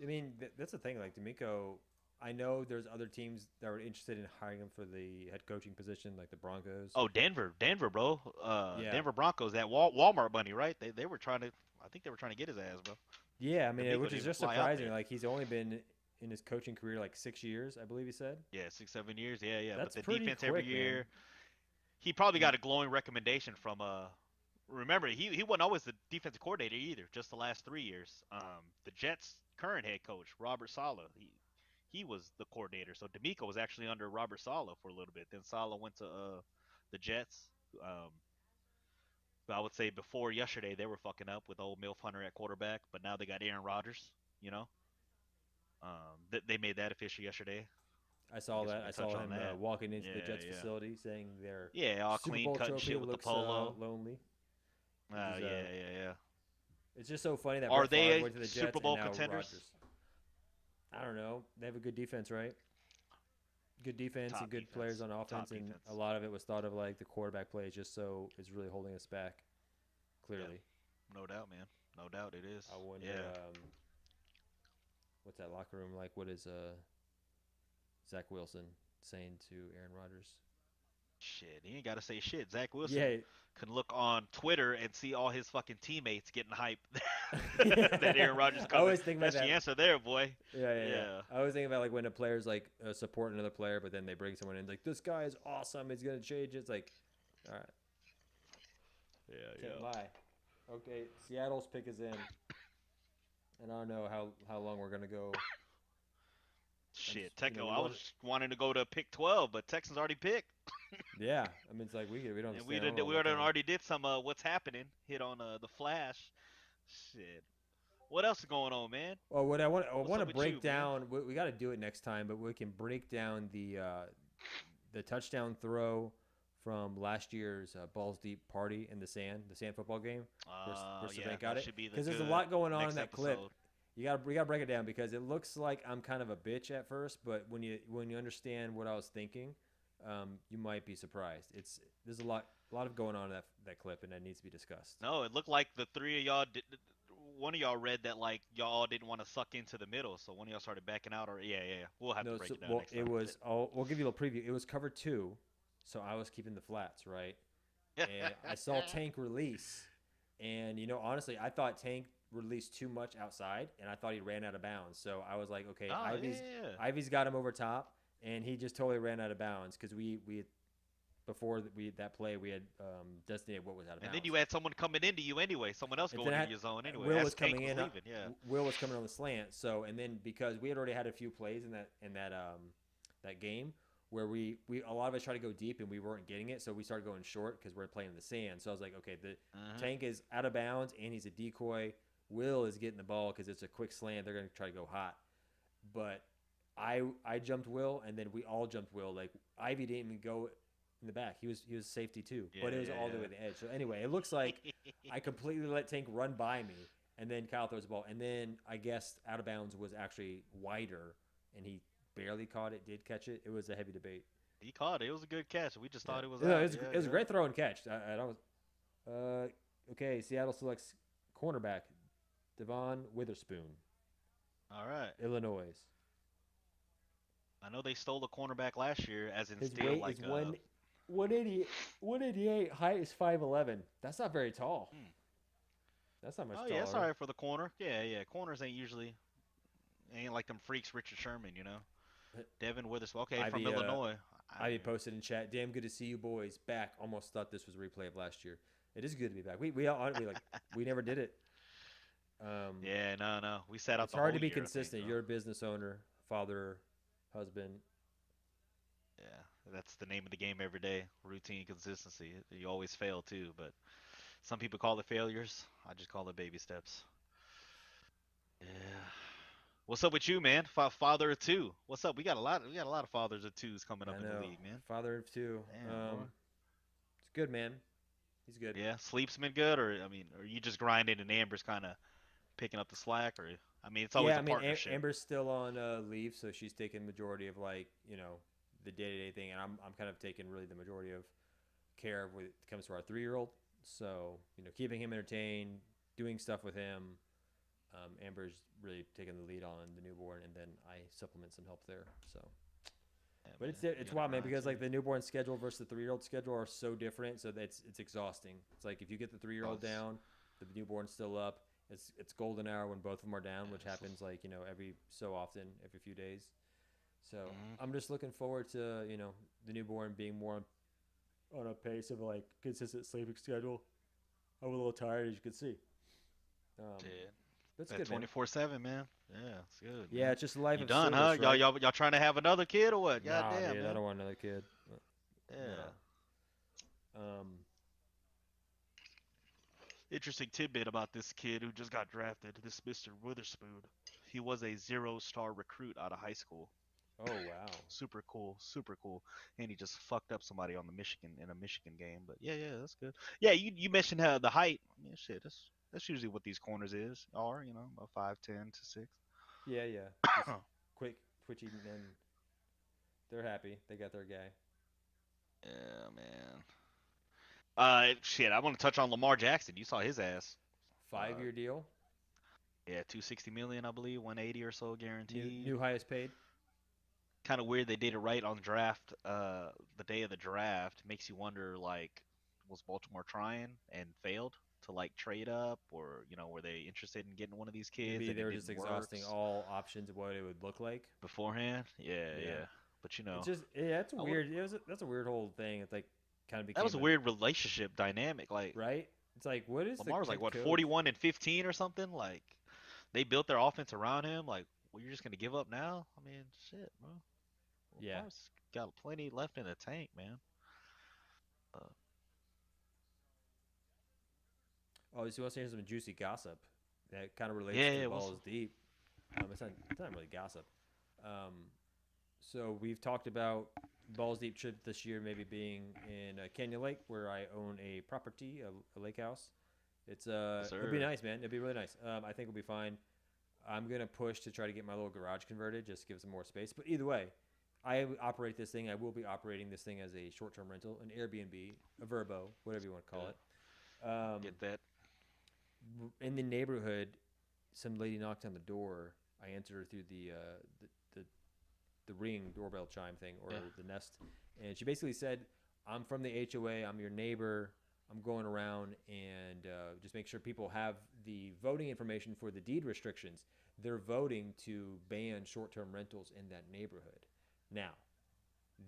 mean,
that's the thing. Like D'Amico, I know there's other teams that were interested in hiring him for the head coaching position, like the Broncos.
Oh, Denver, bro.
Yeah.
Denver Broncos, that Walmart money, right? They were trying to. I think they were trying to get his ass, bro.
Yeah, I mean,
D'Amico
which
didn't
is
even
just
fly out
surprising.
there.
Like he's only been in his coaching career like 6 years, I believe he said.
Yeah, 6, 7 years. Yeah.
That's
But the
pretty
defense
quick,
every
man.
year. He probably got a glowing recommendation from Remember, he wasn't always the defensive coordinator either. Just the last 3 years. The Jets' current head coach, Robert Saleh, he was the coordinator. So D'Amico was actually under Robert Saleh for a little bit. Then Saleh went to the Jets. But I would say before yesterday they were fucking up with old Milf Hunter at quarterback, but now they got Aaron Rodgers. They made that official yesterday.
I saw
guess we
that.
can
I
touch
saw
on
him
that.
walking into the
Yeah,
Jets
yeah.
facility, saying their
Yeah, all
Super
clean
Bowl
cut and
trophy
shit with the
looks
polo.
lonely.
Yeah.
It's just so funny that
Are
Brett Favre
they
went to the
Super
Jets
Bowl
and now
contenders?
Rodgers. I don't know. They have a good defense, right? Good defense
Top
and good
defense.
players on
Top
offense, and
defense.
a lot of it was thought of like the quarterback play is just so is really holding us back. Clearly,
No doubt, man. No doubt it is.
I wonder.
Yeah.
What's that locker room like? What is Zach Wilson saying to Aaron Rodgers?
Shit, he ain't got to say shit. Zach Wilson
Yeah,
can look on Twitter and see all his fucking teammates getting hyped that Aaron Rodgers
I
coming.
always think about
That's the
that.
answer there, boy.
Yeah. I always think about like when a player's like support another player, but then they bring someone in like this guy is awesome. He's gonna change. It's like, all right, can't lie. Okay, Seattle's pick is in, and I don't know how long we're gonna go.
Shit,
just, you know, we
I was wanting to go to pick 12, but Texans already picked.
Yeah, I mean it's like we don't.
And
stand on all that time.
already did some what's happening hit on the Flash. Shit. What else is going on, man?
Well, what I want
What's
to
up with
break
you, man?
down. We got to do it next time, but we can break down the touchdown throw from last year's balls deep party in the sand football game. Where
Yeah,
Savant got
that
it
should be the
because there's a
good
lot going on
next
in that clip.
episode.
We gotta break it down because it looks like I'm kind of a bitch at first, but when you understand what I was thinking, you might be surprised. There's a lot of going on in that clip, and that needs to be discussed.
No, it looked like the three of y'all did. One of y'all read that like y'all didn't want to suck into the middle, so one of y'all started backing out. Or yeah. We'll have to break it down next time.
It was. We'll give you a preview. It was cover 2, so I was keeping the flats, right? And I saw Tank release, and honestly, I thought Tank released too much outside, and I thought he ran out of bounds. So I was like, okay, Ivy's got him over top, and he just totally ran out of bounds because we had, before that play we had designated what was out of bounds.
And then you had someone coming into you anyway, someone else going into your zone anyway.
Will was
Tank
coming in.
leaving, yeah.
Will was coming on the slant. So and then because we had already had a few plays in that game where we a lot of us tried to go deep and we weren't getting it, so we started going short because we're playing in the sand. So I was like, okay, the Tank is out of bounds and he's a decoy. Will is getting the ball because it's a quick slant. They're going to try to go hot. But I jumped Will, and then we all jumped Will. Like Ivy didn't even go in the back. He was safety too, but it was all the way to the edge. So anyway, it looks like I completely let Tank run by me, and then Kyle throws the ball, and then I guess out of bounds was actually wider, and he barely caught it. Did catch it. It was a heavy debate.
He caught it. It was a good catch. We just thought it was.
No,
out.
it was a great throw and catch. I was okay. Seattle selects cornerback Devon Witherspoon.
All right.
Illinois.
I know they stole the cornerback last year, as in
His
steal
weight
like
is 188. Height is 5'11". That's not very tall. That's not much taller.
Yeah, that's all right for the corner. Yeah. Corners ain't like them freaks Richard Sherman, Devin Witherspoon. Okay, from Illinois.
Ivy posted in chat, damn good to see you boys back. Almost thought this was a replay of last year. It is good to be back. We never did it.
Yeah, no. We sat out
It's
the
hard
whole
to be
year, I
consistent.
think,
You're a business owner, father, husband.
Yeah, that's the name of the game every day. Routine, consistency. You always fail too, but some people call it failures. I just call it baby steps. Yeah. What's up with you, man? Father of two. What's up? We got a lot of fathers of twos coming up
I
in the
know.
league, man.
Father of two.
Damn, boy.
It's good, man. He's good.
Yeah, sleep's been good, or I mean, are you just grinding and Amber's kind of picking up the slack, or I mean, it's always
Yeah,
a
I mean,
partnership.
Amber's still on leave, so she's taking majority of like the day to day thing, and I'm kind of taking really the majority of care of when it comes to our 3-year-old. So keeping him entertained, doing stuff with him. Amber's really taking the lead on the newborn, and then I supplement some help there. So,
Yeah,
but
man,
it's
you
it's
gotta
wild, man,
grind
because like
too.
the newborn schedule versus the 3-year-old schedule are so different. So that's it's exhausting. It's like if you get the 3-year-old
Plus,
down, the newborn's still up. It's golden hour when both of them are down,
yeah,
which happens like every so often, every few days. So
mhm.
I'm just looking forward to the newborn being more on a pace of like consistent sleeping schedule. I'm a little tired, as you can see. Um,
Shit.
that's
That
good, man.
24/7, man. Yeah, it's good,
Yeah,
man.
it's just the life
You
of
done, huh?
service, right?
Y'all trying to have another kid or what? God
Nah,
damn,
dude, I
man.
don't want another kid.
Yeah.
No.
Interesting tidbit about this kid who just got drafted, this Mr. Witherspoon. He was a 0-star recruit out of high school.
Oh wow.
Super cool, super cool. And he just fucked up somebody on the Michigan in a Michigan game. But yeah, that's good. Yeah, you mentioned the height. I mean, shit, that's usually what these corners are. About 5'10" to 6.
Yeah, yeah. Just quick, twitchy, and then they're happy. They got their guy.
Yeah, man. Shit, I want to touch on Lamar Jackson. You saw his ass. Uh,
5-year deal.
yeah, 260 million, I believe, 180 or so
New
guaranteed.
new highest paid.
Kind of weird they did it right on the draft, the day of the draft. Makes you wonder, like, was Baltimore trying and failed to like trade up, or were they interested in getting one of these kids
Maybe
and
they
it
were just
didn't work
exhausting all options of what it would look like.
beforehand? Yeah,
Yeah.
yeah. But
It's just it's a
I would.
weird. That's a weird whole thing. It's like kind of
That was
became
a
a
weird relationship dynamic. Like
right. It's like what is the
Lamar was like
head
what
coach?
41 and 15 or something. Like they built their offense around him. Like, well, you're just gonna give up now? I mean, shit, bro.
Yeah.
Lamar's got plenty left in the tank, man. Uh,
Oh, so you want to hear some juicy gossip that kind of relates
yeah,
to
yeah. What's
balls deep? It's not really gossip. Um, so we've talked about balls deep trip this year, maybe being in Canyon Lake, where I own a property, a lake house.
yes,
It'll be
sir.
nice, man. It'll be really nice. I think we'll be fine. I'm gonna push to try to get my little garage converted, just to give some more space. But either way, I operate this thing. I will be operating this thing as a short-term rental, an Airbnb, a Verbo, whatever you want to call
Yeah,
it.
get that.
In the neighborhood, some lady knocked on the door. I answered her through the the ring doorbell chime thing or
Yeah.
the Nest, and she basically said, "I'm from the HOA. I'm your neighbor. I'm going around and just make sure people have the voting information for the deed restrictions. They're voting to ban short-term rentals in that neighborhood. Now,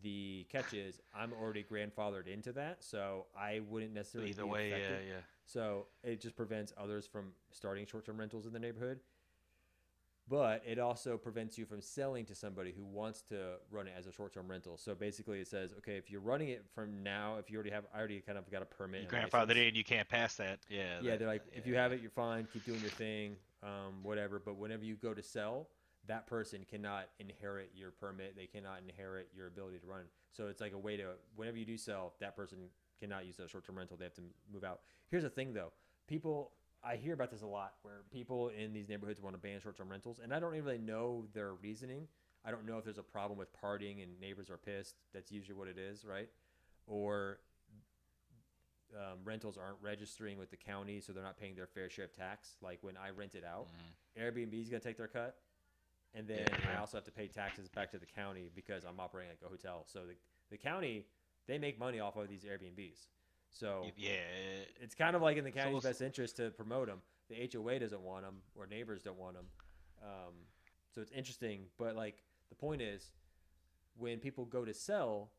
the catch is I'm already grandfathered into that, so I wouldn't
So
necessarily
either
be
way,
affected.
yeah, yeah.
So it just prevents others from starting short-term rentals in the neighborhood. But it also prevents you from selling to somebody who wants to run it as a short-term rental. So basically, it says, okay, if you're running it from now, if you already have, I already kind of got a permit
You
and
grandfathered
license.
in, you can't pass that. Yeah,
Yeah,
that.
they're like, if you
Yeah,
have it, you're fine. Keep doing your thing, whatever. But whenever you go to sell, that person cannot inherit your permit. They cannot inherit your ability to run. So it's like a way to, whenever you do sell, that person cannot use a short-term rental. They have to move out. Here's the thing, though. People, I hear about this a lot, where people in these neighborhoods want to ban short-term rentals, and I don't really know their reasoning. I don't know if there's a problem with partying and neighbors are pissed. That's usually what it is, right? Or rentals aren't registering with the county, so they're not paying their fair share of tax. Like when I rent it out,
mm,
Airbnb is going to take their cut, and then I
yeah,
also have to pay taxes back to the county because I'm operating like a hotel. So the county, they make money off of these Airbnbs. So
yeah.
it's kind of like in the
So
county's best interest to promote them. The HOA doesn't want them, or neighbors don't want them. Um, so it's interesting, but like the point is, when people go to sell,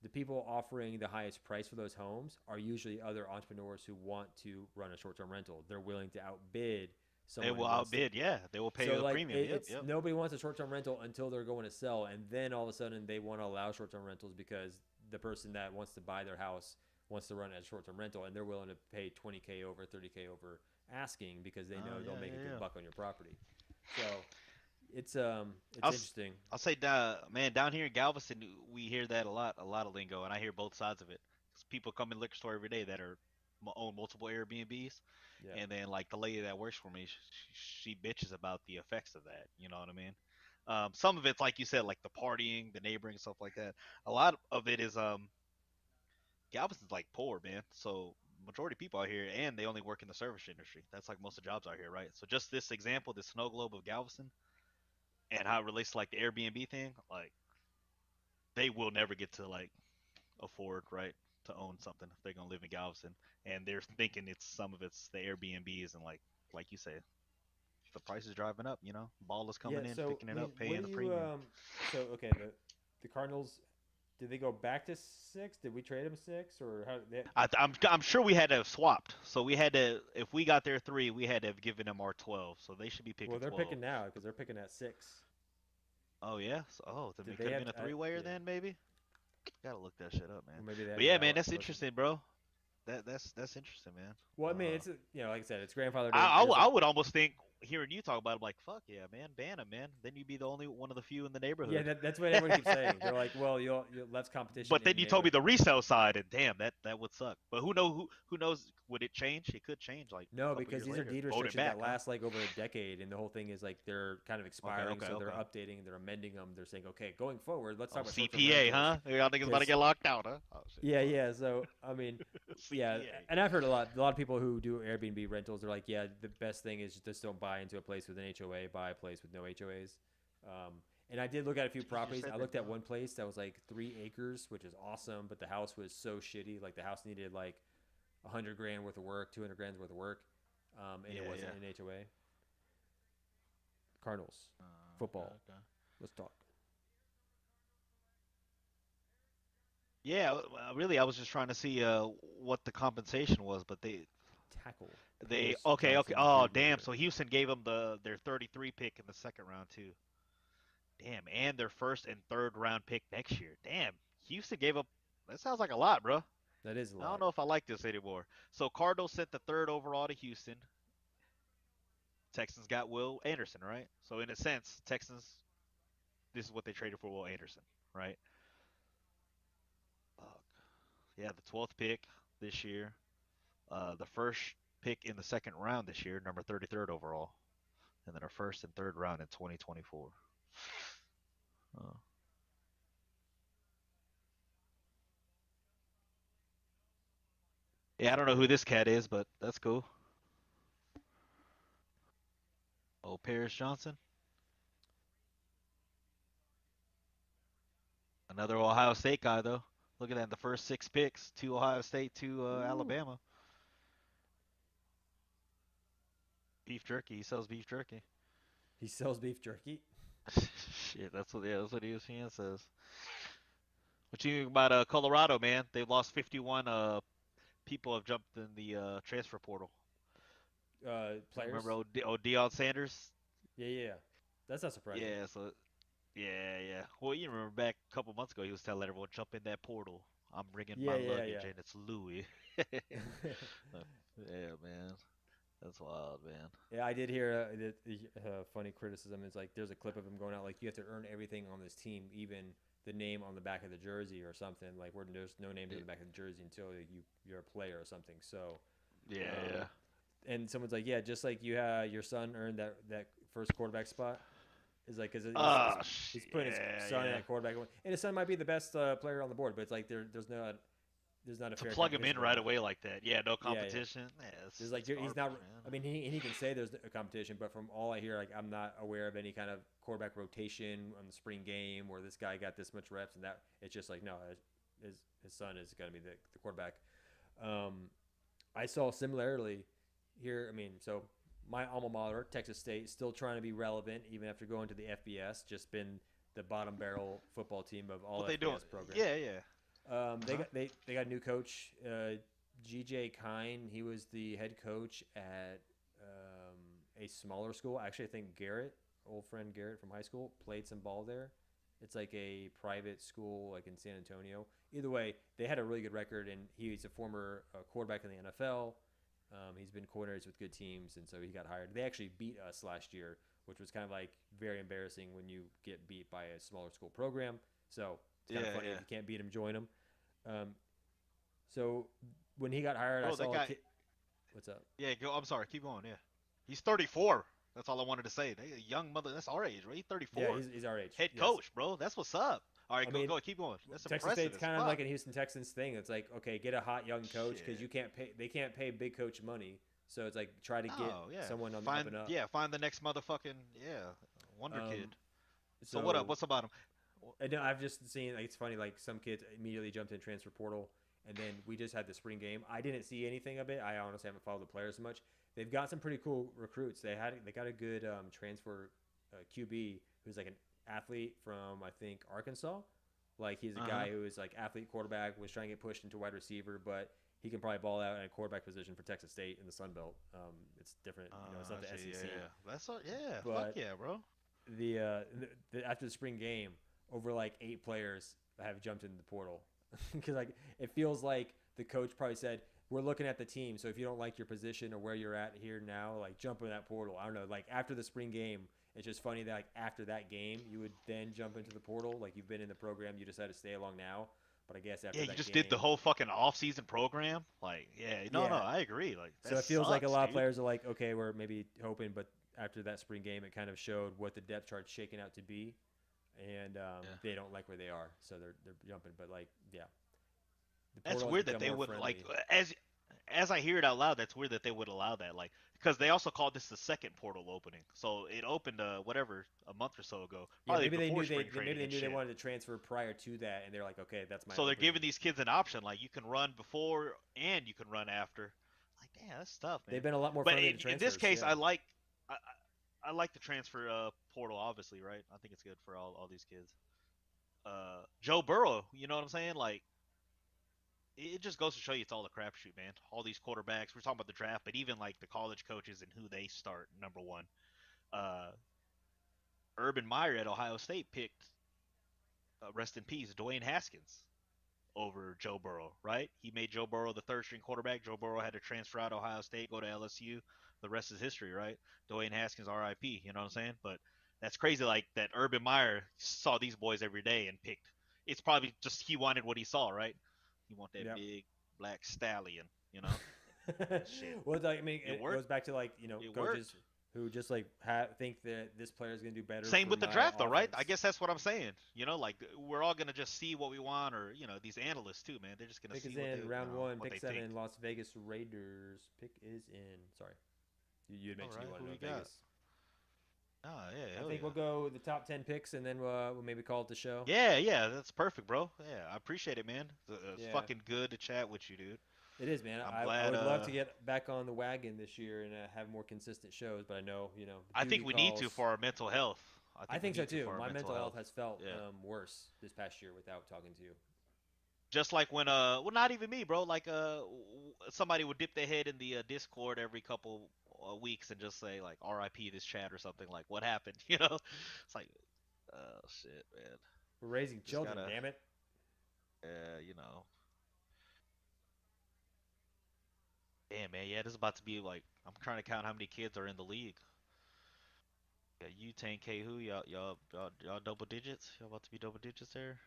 the people offering the highest price for those homes are usually other entrepreneurs who want to run a short-term rental. They're willing to outbid
they
someone
will
who wants to.
outbid. Yeah, they will pay
So
the
like
premium. Yep,
it's
yep.
nobody wants a short-term rental until they're going to sell, and then all of a sudden they want to allow short-term rentals because the person that wants to buy their house wants to run it as a short-term rental, and they're willing to pay 20K over, 30K over asking because they know
Oh
they'll
yeah,
make a
yeah,
good
yeah.
buck on your property. So it's
I'll s-
interesting.
I'll say, man, down here in Galveston, we hear that a lot of lingo, and I hear both sides of it. 'Cause people come in the liquor store every day that are own multiple Airbnbs,
Yeah.
and then like the lady that works for me, she bitches about the effects of that. You know what I mean? Some of it's like you said, like the partying, the neighboring, stuff like that. A lot of it is Galveston's like poor, man. So majority of people out here, and they only work in the service industry. That's like most of the jobs out here, right? So just this example, the snow globe of Galveston, and how it relates to like the Airbnb thing, like they will never get to like afford, right, to own something if they're gonna live in Galveston, and they're thinking it's some of it's the Airbnbs, and like you say, the price is driving up. You know, ball is
Yeah.
coming in,
So
picking
I
it
mean,
up,
what
paying
do
the
you
premium.
So okay, the Cardinals, did they go back to 6? Did we trade them 6 or how?
I'm sure we had to have swapped. So we had to, if we got their 3, we had to have given them our 12. So they should be
Well,
picking
they're
12.
picking now because they're picking at 6.
Oh yeah. So, oh, then
Did
it
they
could have
have?
been a three-wayer
Yeah.
then maybe. Gotta look that shit up,
Or
man.
maybe they
But
had
yeah, man,
Gallup.
that's
Listen.
interesting, bro. That's interesting, man.
Well, I mean,
Uh,
it's like I said, it's grandfathered in.
I, I,
There's
w-
a
I would almost think hearing you talk about it, I'm like, fuck yeah, man, ban him, man. Then you'd be the only one of the few in the
yeah.
neighborhood.
That's what everyone keeps saying. They're like, well, you'll less competition
But
in
then
the
you told me
neighborhood.
the resale side, and damn, that would suck. But who knows? Would it change? It could change like
No,
a couple
because
years
these are
later.
deed
Vote it
restrictions that
back, huh?
last like over a decade, and the whole thing is like they're kind of
Okay,
expiring,
okay,
so they're
okay.
updating, they're amending them. They're saying, okay, going forward, let's
Oh,
talk about short-term
CPA,
rentals,
huh? Y'all niggas about to
because
get locked out, huh? Oh shit.
yeah, yeah. So I mean, yeah,
CPA.
and I've heard a lot of people who do Airbnb rentals. They're like, yeah, the best thing is just don't buy into a place with an HOA, buy a place with no HOAs. And I did look at a few
You just
properties.
said
I
that,
looked at
dog.
one place that was like 3 acres, which is awesome, but the house was so shitty. Like the house needed like 100 grand worth of work, 200 grand worth of work, and it
Yeah,
wasn't
yeah.
an HOA. Cardinals
Okay,
football.
okay.
Let's talk
Yeah, really, I was just trying to see what the compensation was, but
tackle.
they
Paris
okay, okay.
Johnson
Oh, damn.
Jr.
So Houston gave them their 33 pick in the second round too. Damn, and their first and third round pick next year. Damn, Houston gave up. That sounds like a lot, bro.
That is a
I don't
lot.
know if I like this anymore. So Cardinals sent the third overall to Houston. Texans got Will Anderson, right? So in a sense, Texans, this is what they traded for Will Anderson, right? Fuck. Yeah, the 12th pick this year. The first pick in the second round this year, number 33rd overall, and then our first and third round in 2024. Uh, yeah, I don't know who this cat is, but that's cool. Oh, Paris Johnson, another Ohio State guy though. Look at that, the first 6 picks, 2 Ohio State, 2
Ooh.
Alabama. Beef jerky. He sells beef jerky.
He sells beef jerky.
Shit, that's what ESPN says. What you think about Colorado, man? They've lost 51 people have jumped in the transfer portal. Remember
Players.
Deion Sanders?
Yeah, yeah, yeah. That's not surprising.
Yeah, so yeah, yeah. Well, you remember back a couple months ago, he was telling everyone jump in that portal. I'm bringing
Yeah,
my
yeah,
luggage, and
yeah.
it's Louis. Yeah, man, that's wild, man.
Yeah, I did hear funny criticism. Is like there's a clip of him going out like you have to earn everything on this team, even the name on the back of the jersey or something. Like where there's no name on
Y-
the back of the jersey until you're a player or something. So,
Yeah,
um,
yeah.
and someone's like, yeah, just like you had your son earned that first quarterback spot. Is like because
Ah,
he's putting his
yeah,
son in
yeah.
at quarterback, and his son might be the best player on the board, but it's like there's not a
To
fair
plug him in
competition right
right
now.
away like that, yeah, no
Yeah, yeah.
competition. Yeah,
There's like
it's
he's
garbage,
not.
man.
I mean, he can say there's a competition, but from all I hear, like I'm not aware of any kind of quarterback rotation on the spring game where this guy got this much reps and that. It's just like no, his son is going to be the quarterback. Um, I saw similarly here. I mean, so my alma mater, Texas State, still trying to be relevant even after going to the FBS. Just been the bottom barrel football team of all
What they doing?
FBS programs.
Yeah, yeah. Uh-huh.
They got a new coach, GJ Kine. He was the head coach at a smaller school. Actually, I think Garrett, old friend Garrett from high school, played some ball there. It's like a private school, like in San Antonio. Either way, they had a really good record, and he's a former quarterback in the NFL. He's been coordinators with good teams, and so he got hired. They actually beat us last year, which was kind of like very embarrassing when you get beat by a smaller school program. So it's kind of funny if you can't beat them, join them. So when he got hired,
Bro,
I
that
saw.
guy.
What's up?
Yeah, go. I'm sorry. Keep going. Yeah, he's 34. That's all I wanted to say. They a young mother. That's our age, right? He's 34.
Yeah, he's our age.
Head
yes.
coach, bro. That's what's up. All right,
I
go
mean,
go. Keep going. That's
Texas
impressive.
State's kind of like a Houston Texans thing. It's like, okay, get a hot young coach because
Shit.
you can't pay. They can't pay big coach money. So it's like try to get someone on the up and up.
Yeah, find the next motherfucking wonder kid. So
So
what up? What's about him?
And no, I've just seen like, it's funny, like some kids immediately jumped in transfer portal, and then we just had the spring game. I didn't see anything of it. I honestly haven't followed the players much. They've got some pretty cool recruits. They got a good transfer QB who's like an athlete from I think Arkansas. Like he's a guy who is like athlete quarterback, was trying to get pushed into wide receiver, but he can probably ball out in a quarterback position for Texas State in the Sun Belt. It's different, it's not the SEC.
Yeah, that's yeah.
But
Fuck yeah, bro.
The after the spring game, over like 8 players have jumped into the portal because like it feels like the coach probably said, we're looking at the team, so if you don't like your position or where you're at here now, like jump in that portal. I don't know, like after the spring game, it's just funny that like after that game you would then jump into the portal. Like you've been in the program, you decided to stay along now, but I guess after
Yeah,
that
you just
game,
did the whole fucking off-season program. Like, no, I agree. Like, that
so it feels like a
sucks,
lot of
dude.
players are like, okay, we're maybe hoping, but after that spring game, it kind of showed what the depth chart's shaking out to be, and they don't like where they are, so they're jumping. But like, yeah, the
That's
portal has
weird that
become
they
more
would
friendly.
like as I hear it out loud. That's weird that they would allow that. Like, because they also called this the second portal opening, so it opened whatever a month or so ago.
Yeah,
Probably
maybe they
before
knew
spring
maybe
training
they
and
knew they
shit.
wanted to transfer prior to that, and they're like, okay, that's my.
So they're
opening.
giving these kids an option, like you can run before and you can run after. Like, damn, that's tough, man.
They've been a lot more
But
friendly to
in this
transfers,
case,
yeah.
I like the transfer portal, obviously, right? I think it's good for all these kids. Joe Burrow, you know what I'm saying? Like, it just goes to show you it's all a crapshoot, man. All these quarterbacks. We're talking about the draft, but even like the college coaches and who they start. Number one, Urban Meyer at Ohio State picked, rest in peace, Dwayne Haskins over Joe Burrow, right? He made Joe Burrow the third string quarterback. Joe Burrow had to transfer out of Ohio State, go to LSU. The rest is history, right? Dwayne Haskins, RIP, you know what I'm saying? But that's crazy, like that Urban Meyer saw these boys every day and picked. It's probably just he wanted what he saw, right? He want that big black stallion, you know? Shit.
Well, I mean, it
worked.
goes back to like
It
coaches
worked.
who just like think that this player is going to do better.
Same
for
with the
my
draft, though, right?
offense.
I guess that's what I'm saying. You know, like we're all gonna just see what we want, or these analysts too, man. They're just gonna
Pick
see
is
what
in
they,
round one,
what
pick
they
7,
think.
Las Vegas Raiders. Pick is in. Sorry, you had mentioned you
Alright,
wanted
who
to know
we got?
Vegas.
Yeah,
I think we'll go with the top 10 picks, and then we'll maybe call it the show.
Yeah, that's perfect, bro. Yeah, I appreciate it, man. It's
Yeah.
fucking good to chat with you, dude.
It is, man.
I'm
I
glad,
would love to get back on the wagon this year and have more consistent shows, but I know,
I think we
duty
need to
calls.
for our mental health.
I
we
think so
need to
too.
for our
My mental health has felt
Yeah.
worse this past year without talking to you.
Just like when well, not even me, bro. Like somebody would dip their head in the Discord every couple weeks and just say like RIP this chat or something, like what happened, you know? It's like oh shit, man.
We're raising
Just
children,
gotta-
damn it.
you know. Damn, man. Yeah, this is about to be like I'm trying to count how many kids are in the league. Yeah, you 10K who y'all double digits? Y'all about to be double digits there?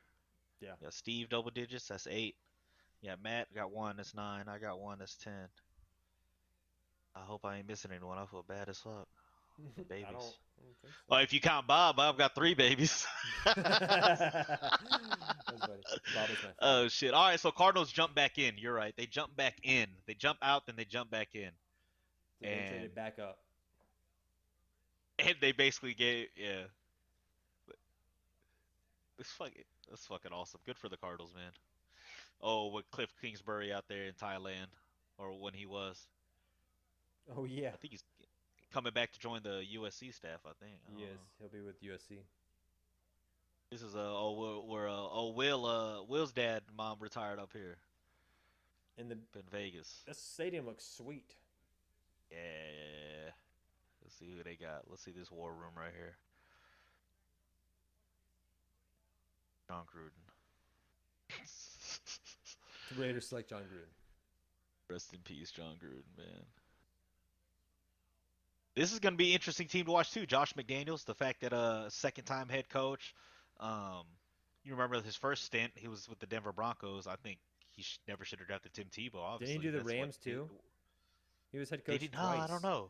Yeah.
Yeah, Steve double digits, that's 8. Yeah, Matt got 1, that's 9. I got 1, that's 10. I hope I ain't missing anyone. I feel bad as fuck. The babies.
I don't think so.
Well, if you count Bob, Bob got 3 babies.
That's funny. Bob is my friend.
Oh shit. All right, so Cardinals jump back in. You're right. They jump back in. They jump out, then they jump back in.
So they traded back up.
And they basically gave That's fucking awesome. Good for the Cardinals, man. Oh, with Cliff Kingsbury out there in Thailand, or when he was.
Oh yeah.
I think he's coming back to join the USC staff. I think. I don't
Yes,
know.
he'll be with USC.
This is Will's dad and mom retired up here
And
in Vegas.
this stadium looks sweet.
Yeah. Let's see who they got. Let's see this war room right here. John Gruden.
The Raiders select John Gruden.
Rest in peace, John Gruden, man. This is going to be an interesting team to watch too. Josh McDaniels, the fact that second time head coach. Um, you remember his first stint? He was with the Denver Broncos. I think he never should have drafted Tim Tebow. Obviously,
Didn't he do the
That's what
Rams
he-
too? He was head
Did
coach
he? No,
twice.
I don't know.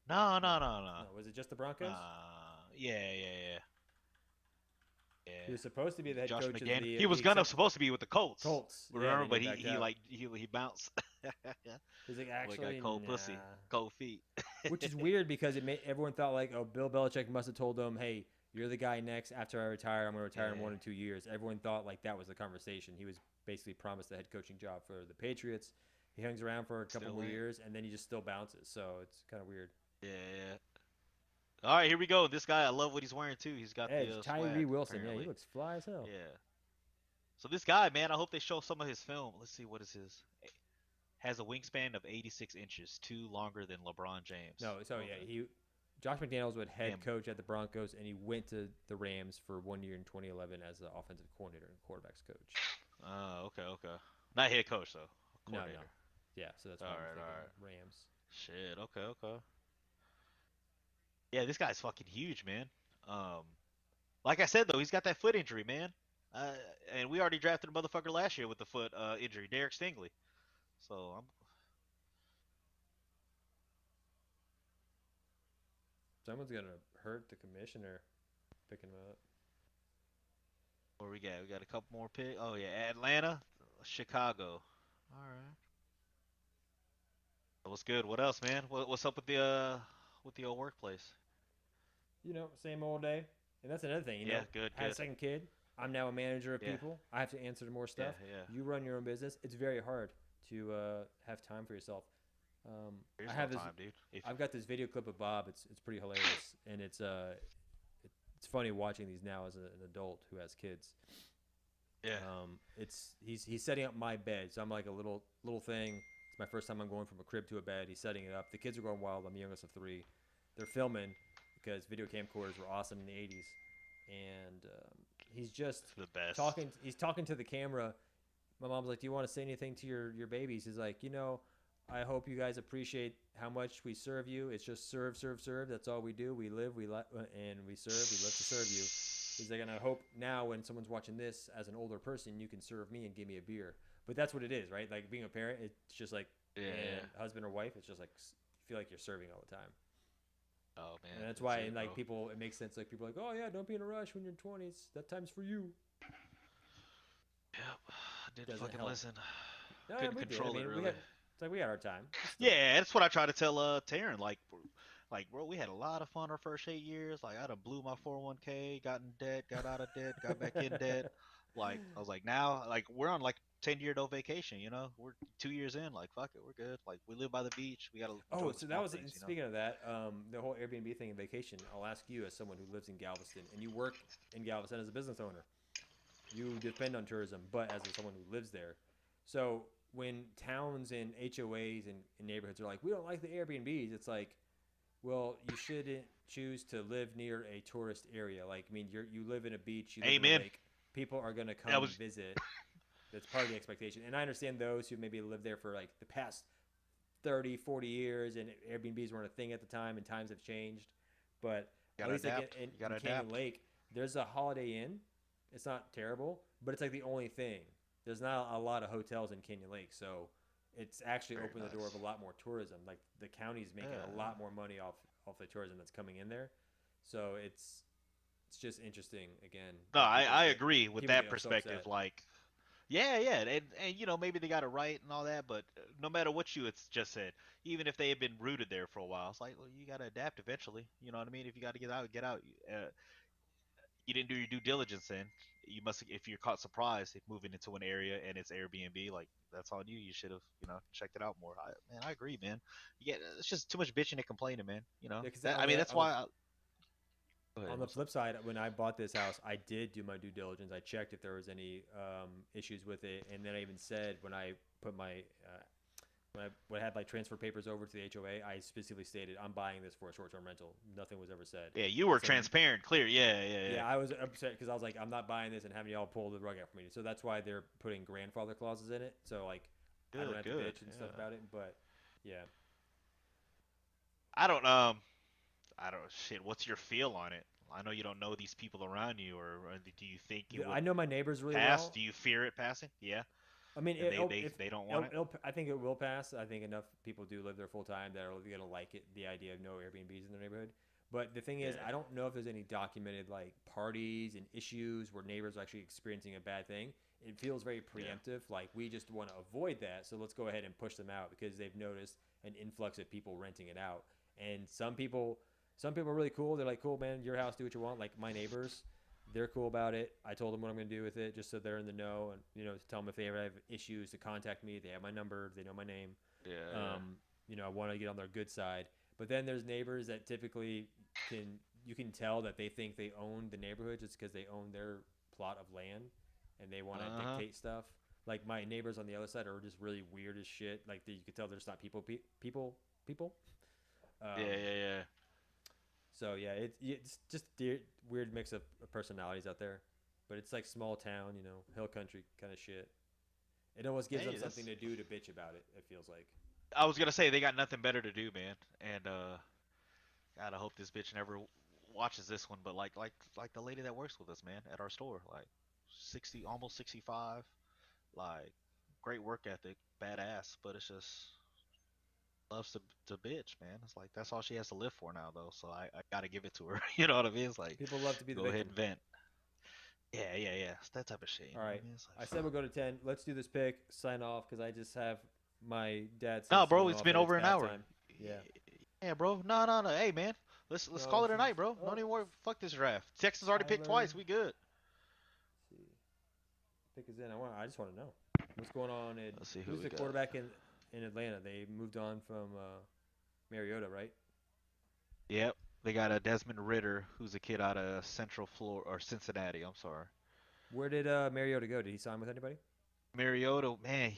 No.
No, was it just the Broncos?
Yeah.
He was supposed to be the head
Josh
coach of
McDaniels.
the.
He was supposed to be with the Colts.
Colts. Yeah,
Remember,
and
but
then backed out.
he bounced.
He's like
Boy
actually
got cold pussy,
nah."
cold feet.
Which is weird because everyone thought like, oh, Bill Belichick must have told them, hey, you're the guy next after I retire. I'm going to retire in
Yeah.
1 or 2 years. Everyone thought like that was the conversation. He was basically promised the head coaching job for the Patriots. He hangs around for a couple
Still
more
ain't.
years, and then he just still bounces. So it's kind of weird.
Yeah. All right, here we go. This guy, I love what he's wearing too. He's got
Edge,
the
Tyree
swag,
Wilson. Yeah,
apparently.
he looks fly as hell.
Yeah. So this guy, man, I hope they show some of his film. Let's see, what is his? Has a wingspan of 86 inches, 2 longer than LeBron James.
No, so
Okay.
yeah, Josh McDaniels was head
Damn.
coach at the Broncos, and he went to the Rams for 1 year in 2011 as the offensive coordinator and quarterbacks coach.
Oh, okay. Not head coach though.
No.
Coordinator.
Yeah, so that's why
All
I'm
right,
thinking Rams.
Shit. Okay. Yeah, this guy's fucking huge, man. Like I said though, he's got that foot injury, man. And we already drafted a motherfucker last year with the foot injury, Derek Stingley. So
Someone's gonna hurt the commissioner picking him up.
where we got? We got a couple more picks. Oh yeah, Atlanta, Chicago. All right. What's good? What else, man? What's up with the old workplace?
Same old day. And that's another thing.
Yeah, good.
Had a second kid. I'm now a manager of
Yeah.
people. I have to answer to more stuff.
Yeah.
You run your own business. It's very hard to have time for yourself.
There's
I have
no
this.
time, dude.
I've got this video clip of Bob. It's pretty hilarious, and it's funny watching these now as an adult who has kids.
Yeah.
He's setting up my bed, so I'm like a little thing. It's my first time I'm going from a crib to a bed. He's setting it up. The kids are going wild. I'm the youngest of 3. They're filming because video camcorders were awesome in the 80s, and he's just
It's the best.
talking. He's talking to the camera. My mom's like, "Do you want to say anything to your babies?" He's like, I hope you guys appreciate how much we serve you. It's just serve. That's all we do. We live, and we serve. We love to serve you. He's like, and I hope now when someone's watching this as an older person, you can serve me and give me a beer. But that's what it is, right? Like being a parent, it's just like husband or wife. It's just like you feel like you're serving all the time.
Oh man.
And that's why,
it, bro.
people, it makes sense. Like people are like, oh yeah, don't be in a rush when you're in 20s. That time's for you.
Yep. Didn't
Doesn't
fucking
help.
listen.
No,
Couldn't
we did.
control it, really.
It's like we had our time.
Yeah, that's what I try to tell Taryn. Like, bro, we had a lot of fun our first 8 years. Like, I done blew my 401k, got in debt, got out of debt, got back in debt. Like, I was like, now, like, we're on like 10-year no vacation. We're 2 years in. Like, fuck it, we're good. Like, we live by the beach. We gotta.
Oh,
enjoy the
so that
small
was
things,
speaking of that, the whole Airbnb thing and vacation. I'll ask you, as someone who lives in Galveston and you work in Galveston as a business owner, you depend on tourism, but as someone who lives there, so when towns and HOAs and neighborhoods are like, we don't like the Airbnbs, it's like, well, you shouldn't choose to live near a tourist area. Like, I mean, you live in a beach, you live in a
Amen.
lake, people are gonna come
That was-
visit. That's part of the expectation, and I understand those who maybe lived there for like the past 30, 40 years, and Airbnbs weren't a thing at the time, and times have changed. But
Gotta
at least like
adapt.
in
You gotta
Canyon
adapt.
Lake, there's a Holiday Inn. It's not terrible, but it's like the only thing. There's not a lot of hotels in Canyon Lake, so it's actually
Very
opened the door
nice.
of a lot more tourism. Like the county's making a
Yeah.
lot more money off the tourism that's coming in there. So it's just interesting again.
No,
that people
I
get-
agree with
people
that
get so
perspective.
upset.
Like, yeah, and maybe they got it right and all that, but no matter what it's just said, even if they had been rooted there for a while, it's like, well, you got to adapt eventually. You know what I mean? If you got to get out, get out. You didn't do your due diligence then. You must, if you're caught surprised moving into an area and it's Airbnb, like that's on you. You should have, checked it out more. I agree, man. It's just too much bitching and complaining, man.
Yeah, 'cause
I mean, that's why. Go ahead,
On the
what's up?
flip side, when I bought this house, I did do my due diligence. I checked if there was any issues with it, and then I even said when I put my when I had like transfer papers over to the HOA, I specifically stated I'm buying this for a short-term rental. Nothing was ever said.
Yeah, you were
So-
transparent, clear. Yeah.
Yeah, I was upset because I was like, I'm not buying this and having y'all pull the rug out for me. So that's why they're putting grandfather clauses in it. So like, I don't have to
Good,
bitch and stuff
yeah.
about it. But yeah,
I don't I don't shit. What's your feel on it? I know you don't know these people around you, or do you think it
I
would
know my neighbors really
pass?
well.
Do you fear it passing? Yeah,
I mean,
and
it'll,
they don't want it.
I think it will pass. I think enough people do live there full time that are going to like it, the idea of no Airbnbs in their neighborhood. But the thing is,
Yeah.
I don't know if there's any documented like parties and issues where neighbors are actually experiencing a bad thing. It feels very preemptive. Like we just want to avoid that, so let's go ahead and push them out because they've noticed an influx of people renting it out. And some people are really cool. They're like, cool, man, your house, do what you want. Like my neighbors, they're cool about it. I told them what I'm going to do with it just so they're in the know and, to tell them if they ever have issues to contact me. They have my number. They know my name.
Yeah.
I want to get on their good side. But then there's neighbors that typically you can tell that they think they own the neighborhood just because they own their plot of land and they want to dictate stuff. Like my neighbors on the other side are just really weird as shit. Like you could tell there's not people.
Yeah.
So yeah, it's just a weird mix of personalities out there, but it's like small town, hill country kind of shit. It almost gives them something to do to bitch about it. It feels like.
I was gonna say they got nothing better to do, man. And God, I hope this bitch never watches this one. But like the lady that works with us, man, at our store, like 60, almost 65, like great work ethic, badass. But it's just loves to bitch, man. It's like that's all she has to live for now, though. So I gotta give it to her. You know what I mean? It's like
People love to be the
go
victim.
ahead and vent. Yeah. It's that type of shit.
All right.
I, mean? It's
I
like,
said we'll go to 10. Let's do this pick. Sign off because I just have my dad.
no, bro, it's been over an hour.
Time. Yeah.
Yeah, bro. No. Hey, man. Let's call it a night, bro. Don't even worry. Fuck this draft. Texas already picked twice. We good.
Let's see. Pick is in. I just want to know what's going on.
Let's see who
who's
we
the
got.
quarterback in Atlanta? They moved on from Mariota, right?
Yep. They got a Desmond Ritter, who's a kid out of Central Florida or Cincinnati. I'm sorry.
Where did Mariota go? Did he sign with anybody?
Mariota, man.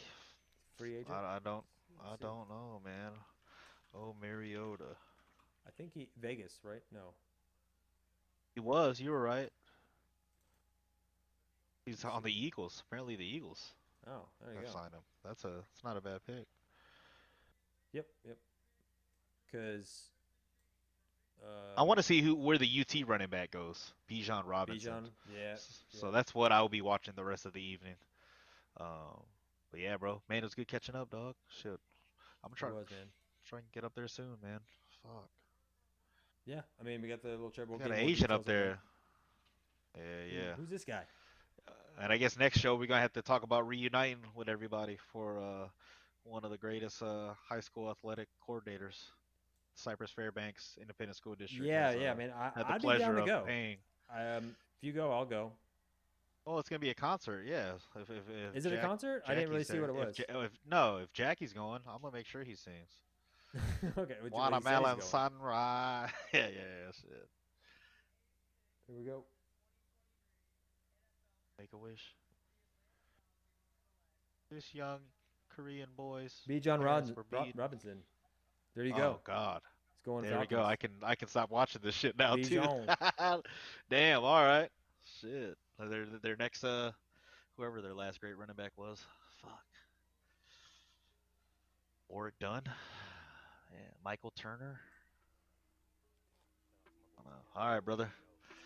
Free agent?
I don't know, man. Oh, Mariota.
I think Vegas, right? No.
He was. You were right. He's on the Eagles. Apparently, the Eagles
Oh, there you
have
go.
signed him. It's not a bad pick.
Yep. Because
I want to see where the UT running back goes. Bijan Robinson.
Bijan, yeah.
So that's what I'll be watching the rest of the evening. But yeah, bro, man, it was good catching up, dog. Shit, I'm
It
trying
was, man.
to get up there soon, man. Fuck.
Yeah, I mean, we got the little trip. We'll
Got
get
an
more
Asian up
details on
there.
that.
Yeah.
Who's this guy?
And I guess next show we're gonna have to talk about reuniting with everybody for one of the greatest high school athletic coordinators, Cypress Fairbanks Independent School District.
Yeah, man.
Had the
I'd be
pleasure
down to
of
go.
paying.
If you go, I'll go.
Oh, it's gonna be a concert, yeah. If
Is it a concert? I didn't really see what it was.
If Jackie's going, I'm gonna make sure he sings.
Okay. He said he's
Watermelon
going.
sunrise. Yeah, shit.
Here we go.
Make a wish. This young Korean boys.
Bijan
parents were beat.
Robinson. There you
Oh
go.
God.
It's going.
There we
Falcons.
go. I can stop watching this shit now too.
Bijan.
Damn. All right. Shit. Their next whoever their last great running back was. Fuck. Warwick Dunn. Yeah. Michael Turner. All right, brother.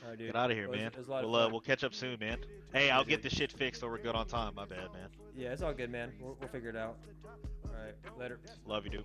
All right, dude.
Get out of here,
Well,
man.
it was a lot of fun.
We'll catch up soon, man. Hey, I'll get this shit fixed so we're good on time. My bad, man.
Yeah, it's all good, man. We'll figure it out. All right. Later.
Love you, dude.